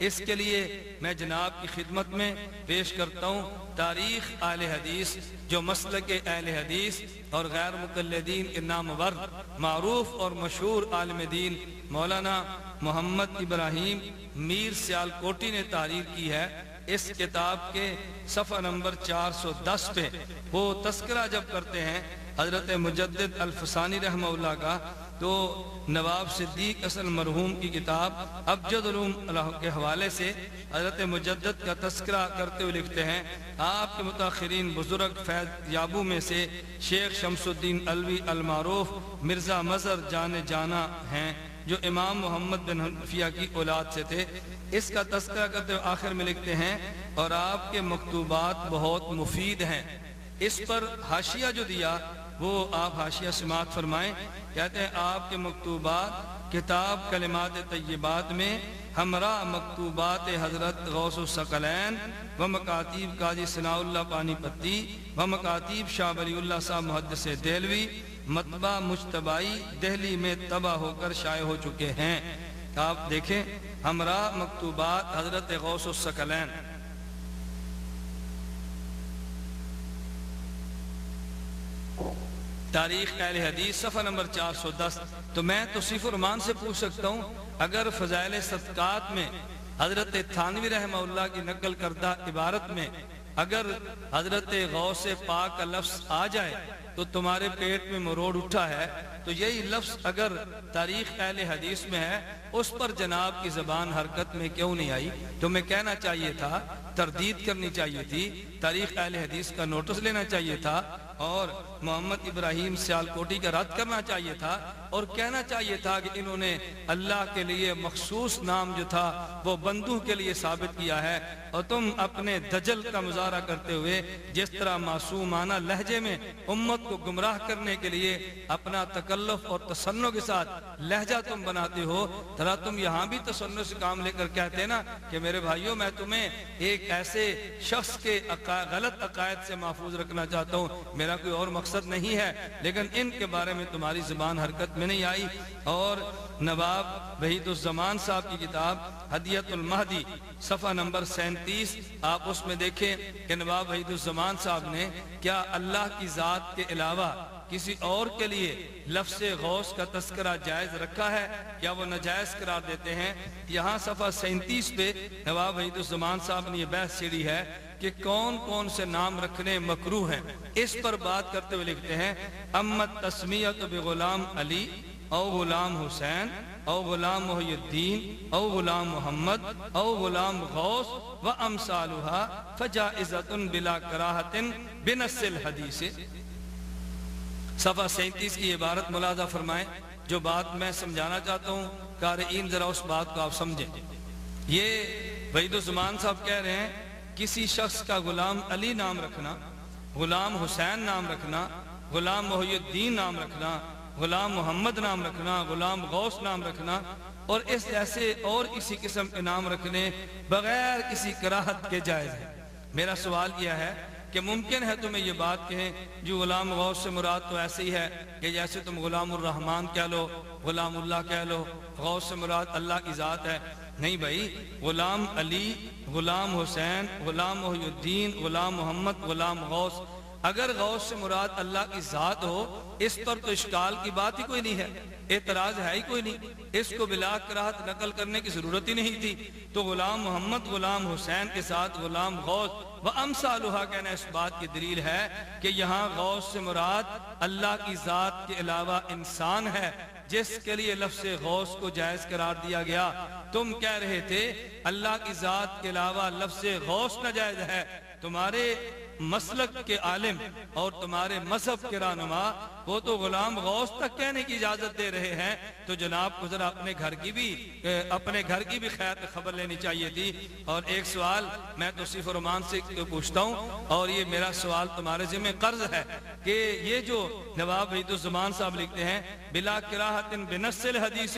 اس کے لیے میں جناب کی خدمت میں پیش کرتا ہوں تاریخ اہل حدیث، جو مسلک اہل حدیث اور غیر مقلدین کے نامور معروف اور مشہور عالم دین مولانا محمد ابراہیم میر سیالکوٹی نے تحریر کی ہے۔ اس کتاب کے صفحہ نمبر 410 پہ وہ تذکرہ جب کرتے ہیں حضرت مجدد الفسانی رحمہ اللہ کا، تو نواب صدیق حسن مرحوم کی کتاب ابجد علوم کے حوالے سے حضرت مجدد کا تذکرہ کرتے ہوئے لکھتے ہیں، آپ کے متاخرین بزرگ فیض یابو میں سے شیخ شمس الدین علوی المعروف مرزا مظہر جانے جانا ہیں جو امام محمد بن حنفیہ کی اولاد سے تھے۔ اس کا تذکرہ کرتے ہوئے آخر میں لکھتے ہیں اور آپ کے مکتوبات بہت مفید ہیں۔ اس پر حاشیہ جو دیا وہ آپ حاشیہ سماعت فرمائیں۔ کہتے ہیں آپ کے مکتوبات کتاب کلمات طیبات میں ہمراہ مکتوبات حضرت غوث الثقلین و مکاتیب قاضی ثناء اللہ پانی پتی و مکاتیب شاہ ولی اللہ صاحب محدث دہلوی مطبع مجتبائی دہلی میں طبع ہو کر شائع ہو چکے ہیں۔ آپ دیکھیں ہمراہ مکتوبات حضرت غوث الثقلین، تاریخ اہل حدیث صفحہ نمبر 410۔ تو میں توصیف الرحمان سے پوچھ سکتا ہوں، اگر فضائل صدقات میں حضرت تھانوی رحمہ اللہ کی نقل کردہ عبارت میں اگر حضرت غوث پاک کا لفظ آ جائے تو تمہارے پیٹ میں مروڑ اٹھا ہے، تو یہی لفظ اگر تاریخ اہل حدیث میں ہے اس پر جناب کی زبان حرکت میں کیوں نہیں آئی؟ تو میں کہنا چاہیے تھا، تردید کرنی چاہیے تھی، تاریخ اہل حدیث کا نوٹس لینا چاہیے تھا اور محمد ابراہیم سیالکوٹی کا رد کرنا چاہیے تھا اور کہنا چاہیے تھا کہ انہوں نے اللہ کے لیے مخصوص نام جو تھا وہ بندوں کے لیے ثابت کیا ہے، اور تم اپنے دجل کا مظاہرہ کرتے ہوئے جس طرح معصومانہ لہجے میں امت کو گمراہ کرنے کے لیے اپنا تکلف اور تسنع کے ساتھ لہجہ تم بناتے ہو، ذرا تم یہاں بھی تسنع سے کام لے کر کہتے نا کہ میرے بھائیوں میں تمہیں ایک ایسے شخص کے غلط عقائد سے محفوظ رکھنا چاہتا ہوں، میرا کوئی اور مقصد نہیں ہے، لیکن ان کے بارے میں تمہاری زبان حرکت میں نہیں آئی۔ اور نواب وحید الزمان صاحب کی کتاب ہدیت المہدی صفحہ نمبر 37 آپ اس میں دیکھیں کہ نواب وحید الزمان صاحب نے کیا اللہ کی ذات کے علاوہ کسی اور کے لیے لفظ غوث کا تذکرہ جائز رکھا ہے یا وہ ناجائز قرار دیتے ہیں؟ یہاں صفحہ 37 پہ نواب وحید الزمان صاحب نے یہ بحث چھیڑی ہے کہ کون کون سے نام رکھنے مکروہ ہیں۔ اس پر بات کرتے ہوئے لکھتے ہیں امت تسمیت بغلام علی او غلام حسین او غلام محی الدین او غلام محمد او غلام غوث و امثالها فجائزۃ بلا کراہۃ بنص الحدیث۔ صفحہ 37 کی عبارت ملاحظہ فرمائیں، جو بات میں سمجھانا چاہتا ہوں قارئین ذرا اس بات کو آپ سمجھیں۔ یہ وحید الزمان صاحب کہہ رہے ہیں کسی شخص کا غلام علی نام رکھنا، غلام حسین نام رکھنا، غلام محی الدین نام رکھنا، غلام محمد نام رکھنا، غلام غوث نام رکھنا اور اس جیسے اور اسی قسم کے نام رکھنے بغیر کسی کراہت کے جائز ہے۔ میرا سوال یہ ہے کہ ممکن ہے تمہیں یہ بات کہیں جو غلام غوث سے مراد تو ایسے ہی ہے کہ جیسے تم غلام الرحمن کہہ لو، غلام اللہ کہہ لو، غوث سے مراد اللہ کی ذات ہے۔ نہیں بھائی، غلام علی، غلام حسین، غلام محی الدین، غلام محمد، غلام غوث، اگر غوث سے مراد اللہ کی ذات ہو اس پر تو اشکال کی بات ہی کوئی نہیں ہے، اعتراض ہے ہی کوئی نہیں، اس کو بلا کراہت نقل کرنے کی ضرورت ہی نہیں تھی۔ تو غلام محمد غلام حسین کے ساتھ غلام غوث و امثالها کہنا اس بات کی دلیل ہے کہ یہاں غوث سے مراد اللہ کی ذات کے علاوہ انسان ہے، جس کے لیے لفظ غوث کو جائز قرار دیا گیا۔ تم کہہ رہے تھے اللہ کی ذات کے علاوہ لفظ غوث ناجائز ہے۔ تمہارے مسلک کے عالم اور تمہارے مذہب کے رہنما وہ تو غلام غوث تک کہنے کی اجازت دے رہے ہیں، تو جناب کو ذرا اپنے گھر کی بھی خیر خبر لینی چاہیے تھی۔ اور ایک سوال میں توصیف الرحمان سے پوچھتا ہوں، اور یہ میرا سوال تمہارے ذمہ قرض ہے کہ یہ جو نواب وحید الزمان صاحب لکھتے ہیں بلا کراہت بنص الحدیث،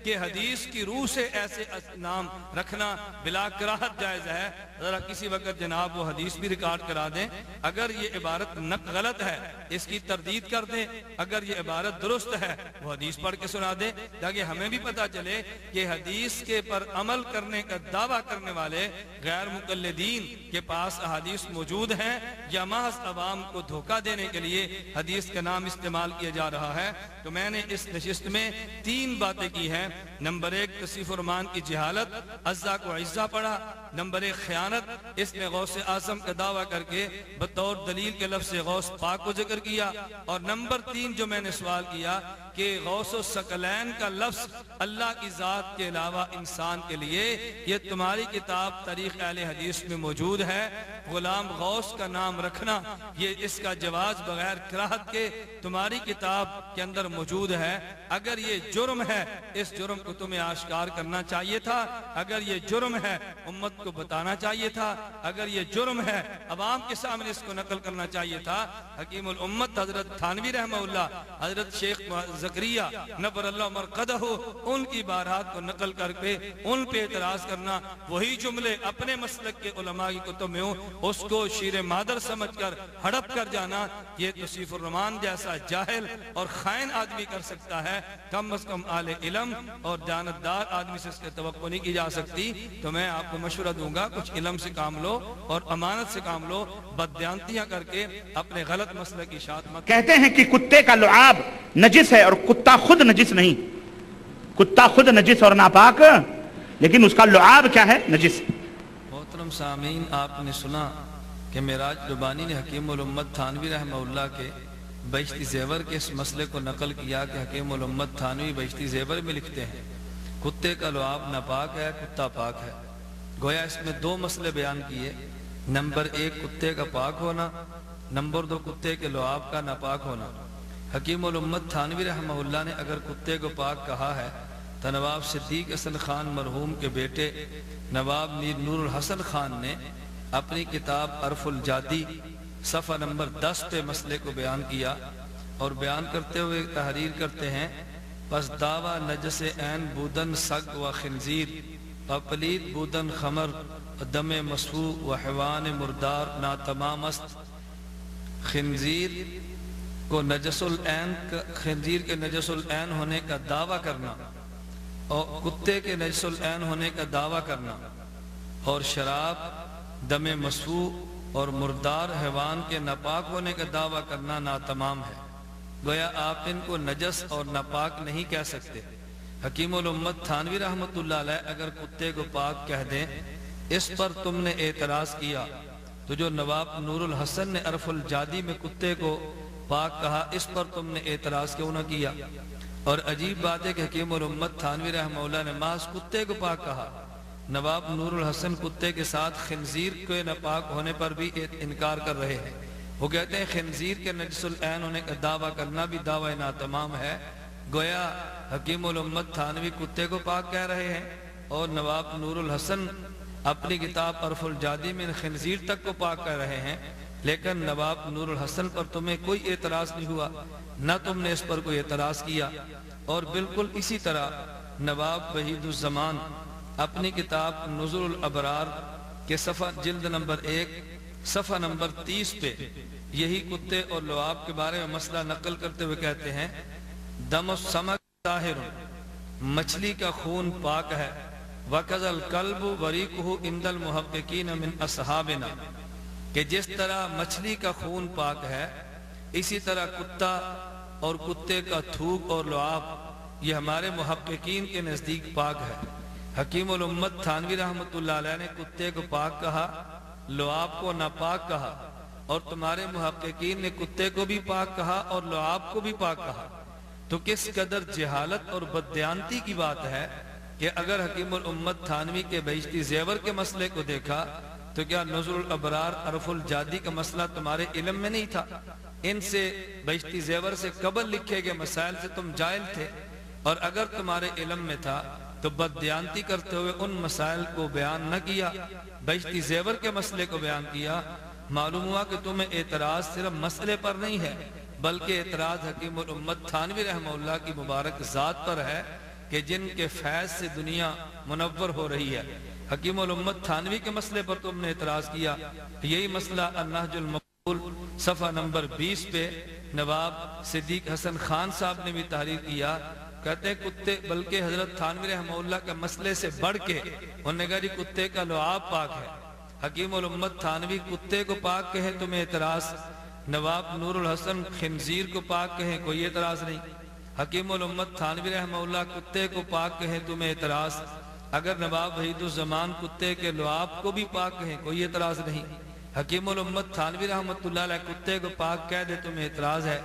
کہ حدیث کی روح سے ایسے نام رکھنا بلا کراہت جائز ہے، ذرا کسی وقت جناب وہ حدیث بھی ریکارڈ کرا دیں۔ اگر یہ عبارت غلط ہے اس کی تردید کر دیں، اگر یہ عبارت درست ہے وہ حدیث پڑھ کے سنا دیں، تاکہ ہمیں بھی پتا چلے کہ حدیث کے پر عمل کرنے کا دعویٰ کرنے والے غیر مقلدین کے پاس احادیث موجود ہیں یا محض عوام کو دھوکہ دینے کے لیے حدیث کا نام استعمال کیا جا رہا ہے۔ تو میں نے اس نشست میں 3 باتیں کی ہیں۔ نمبر 1 توصیف الرحمان کی جہالت، عزا کو عزا پڑھا۔ نمبر 1 خیانت، اس نے غوث اعظم کا دعویٰ کر کے بطور دلیل کے لفظ غوث پاک کو ذکر کیا۔ اور نمبر 3 جو میں نے سوال کیا کہ غوث الثقلین کا لفظ اللہ کی ذات کے علاوہ انسان کے لیے، یہ تمہاری کتاب تاریخ اہل حدیث میں موجود ہے۔ غلام غوث کا نام رکھنا یہ اس کا جواز بغیر کراہت کے تمہاری کتاب کے اندر موجود ہے۔ اگر یہ جرم ہے اس جرم کو تمہیں آشکار کرنا چاہیے تھا، اگر یہ جرم ہے امت کو بتانا چاہیے تھا، اگر یہ جرم ہے عوام کے سامنے اس کو نقل کرنا چاہیے تھا۔ حکیم الامت حضرت تھانوی رحمہ اللہ، حضرت شیخ زکریا نبر اللہ مرقدہ، ان کی بارات کو نقل کر کے ان پہ اعتراض کرنا، وہی جملے اپنے مسلک کے علماء کی کتب میں ہوں اس کو شیر مادر سمجھ کر ہڑپ کر جانا، یہ توصیف الرحمان جیسا جاہل اور خائن آدمی کر سکتا ہے، کم از کم اہل علم اور دیانتدار آدمی سے اس کی توقع نہیں کی جا سکتی۔ تو میں آپ کو مشورہ دوں گا کچھ علم سے کام لو اور امانت سے کام لو، بددیانتیاں کر کے اپنے غلط مسئلے کی اشاعت مت۔ کہتے ہیں کہ کتے کا لعاب نجس ہے اور کتا خود نجس نہیں، کتا خود نجس اور ناپاک، لیکن اس کا لعاب کیا ہے؟ نجس۔ محترم سامعین، آپ نے سنا کہ معراج ربانی نے حکیم الامت تھانوی رحمہ اللہ کے بہشتی زیور کے اس مسئلے کو نقل کیا کہ حکیم الامت تھانوی بہشتی زیور میں لکھتے ہیں کتے کا لعاب ناپاک ہے، کتا پاک ہے۔ گویا اس میں 2 مسئلے بیان کیے، نمبر 1 کتے کا پاک ہونا، نمبر 2 کتے کے لعاب کا ناپاک ہونا۔ حکیم الامت تھانوی رحمہ اللہ نے اگر کتے کو پاک کہا ہے تو نواب صدیق حسن خان مرحوم کے بیٹے نواب میر نور الحسن خان نے اپنی کتاب عرف الجادی صفحہ نمبر 10 پہ مسئلے کو بیان کیا، اور بیان کرتے ہوئے تحریر کرتے ہیں پس دعویٰ نجس عین بودن سگ و خنزیر و پلید بودن خمر و دم مسفوح و حیوان مردار ناتمام است۔ خنزیر کو نجس العین، خنزیر کے نجس العین ہونے کا دعویٰ کرنا اور کتے کے نجس العین ہونے کا دعویٰ کرنا اور شراب، دم مسفوح اور مردار حیوان کے ناپاک ہونے کا دعویٰ کرنا ناتمام ہے۔ گویا آپ ان کو نجس اور ناپاک نہیں کہہ سکتے۔ حکیم الامت تھانوی رحمۃ اللہ علیہ اگر کتے کو پاک کہہ دیں، اس پر تم نے اعتراض کیا، تو جو نواب نور الحسن نے عرف الجادی میں کتے کو پاک کہا، اس پر تم نے اعتراض کیوں نہ کیا؟ اور عجیب بات ہے کہ حکیم الامت تھانوی رحمہ اللہ نے محض کتے کو پاک کہا، نواب نور الحسن کتے کے ساتھ خنزیر کے ناپاک ہونے پر بھی انکار کر رہے ہیں۔ وہ کہتے ہیں خنزیر کے نجس العین ہونے کا دعویٰ کرنا بھی دعویٰ ناتمام ہے۔ گویا حکیم الامت تھانوی کتے کو پاک کہہ رہے ہیں اور نواب نور الحسن اپنی کتاب عرف الجادی میں خنزیر تک کو پاک کہہ رہے ہیں، لیکن نواب نور الحسن پر تمہیں کوئی اعتراض نہیں ہوا، نہ تم نے اس پر کوئی اعتراض کیا۔ اور بالکل اسی طرح نواب وحید الزمان اپنی کتاب نظر الابرار کے صفحہ جلد نمبر 1 صفحہ نمبر 30 پہ یہی کتے اور لعاب کے بارے میں مسئلہ نقل کرتے ہوئے کہتے ہیں دم السمک طاہر، مچھلی کا خون پاک ہے، وَكَذَا الْقَلْبُ وَرِيقُهُ عِنْدَ الْمُحَقِّقِينَ مِنْ أَصْحَابِنَا، کہ جس طرح مچھلی کا خون پاک ہے اسی طرح کتا اور کتے کا تھوک اور لعاب یہ ہمارے محققین کے نزدیک پاک ہے۔ حکیم الامت تھانوی رحمۃ اللہ علیہ نے کتے کو پاک کہا، لعاب کو ناپاک کہا، اور تمہارے محققین نے کتے کو بھی پاک کہا اور لعاب کو بھی پاک کہا۔ تو کس قدر جہالت اور بددیانتی کی بات ہے کہ اگر حکیم الامت تھانوی کے بہشتی زیور کے مسئلے کو دیکھا تو کیا نظر الابرار عرف الجادی کا مسئلہ تمہارے علم میں نہیں تھا؟ ان سے بہشتی زیور سے قبل لکھے گئے مسائل سے تم جاہل تھے، اور اگر تمہارے علم میں تھا تو بددیانتی کرتے ہوئے ان مسائل کو بیان نہ کیا، بہشتی زیور کے مسئلے کو بیان کیا۔ معلوم ہوا کہ تمہیں اعتراض صرف مسئلے پر نہیں ہے بلکہ اعتراض حکیم الامت تھانوی رحمہ اللہ کی مبارک ذات پر ہے کہ جن کے فیض سے دنیا منور ہو رہی ہے۔ حکیم الامت تھانوی کے مسئلے پر تم نے اعتراض کیا، یہی مسئلہ النہج المقبول صفحہ نمبر 20 پہ نواب صدیق حسن خان صاحب نے بھی تحریر کیا۔ کہتے ہیں کتے بلکہ حضرت تھانوی رحمہ اللہ کے مسئلے سے بڑھ کے انہوں نے کہا جی کتے کا لعاب پاک ہے۔ حکیم الامت تھانوی کتے کو پاک کہیں تمہیں اعتراض، نواب نور الحسن خنزیر کو پاک کہیں کوئی اعتراض نہیں۔ حکیم الامت تھانوی رحمہ اللہ کتے کو پاک کہیں تمہیں اعتراض، اگر نواب وحید الزمان کتے کے لعاب کو بھی پاک کہیں کوئی اعتراض نہیں۔ حکیم الامت تھانوی رحمۃ اللہ علیہ کتے کو پاک کہہ دے تمہیں اعتراض ہے،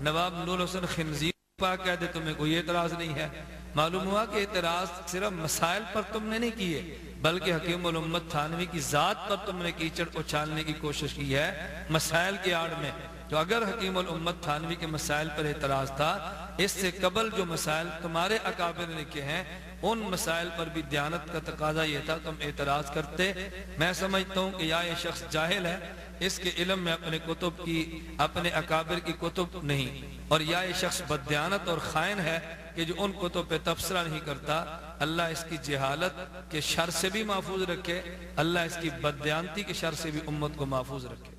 نواب نور الحسن خنزیر کو پاک کہہ دے تمہیں کوئی اعتراض نہیں ہے۔ معلوم ہوا کہ اعتراض صرف مسائل پر تم نے نہیں کیے بلکہ حکیم الامت تھانوی کی ذات پر تم نے کیچڑ اچھالنے کی کوشش کی ہے مسائل کے آڑ میں۔ تو اگر حکیم الامت تھانوی کے مسائل پر اعتراض تھا، اس سے قبل جو مسائل تمہارے اکابر نے لکھے ہیں ان مسائل پر بھی دیانت کا تقاضا یہ تھا تم اعتراض کرتے۔ میں سمجھتا ہوں کہ یا یہ شخص جاہل ہے، اس کے علم میں اپنے کتب کی اپنے اکابر کی کتب نہیں، اور یا یہ شخص بددیانت اور خائن ہے کہ جو ان کتب پہ تبصرہ نہیں کرتا۔ اللہ اس کی جہالت کے شر سے بھی محفوظ رکھے، اللہ اس کی بددیانتی کے شر سے بھی امت کو محفوظ رکھے۔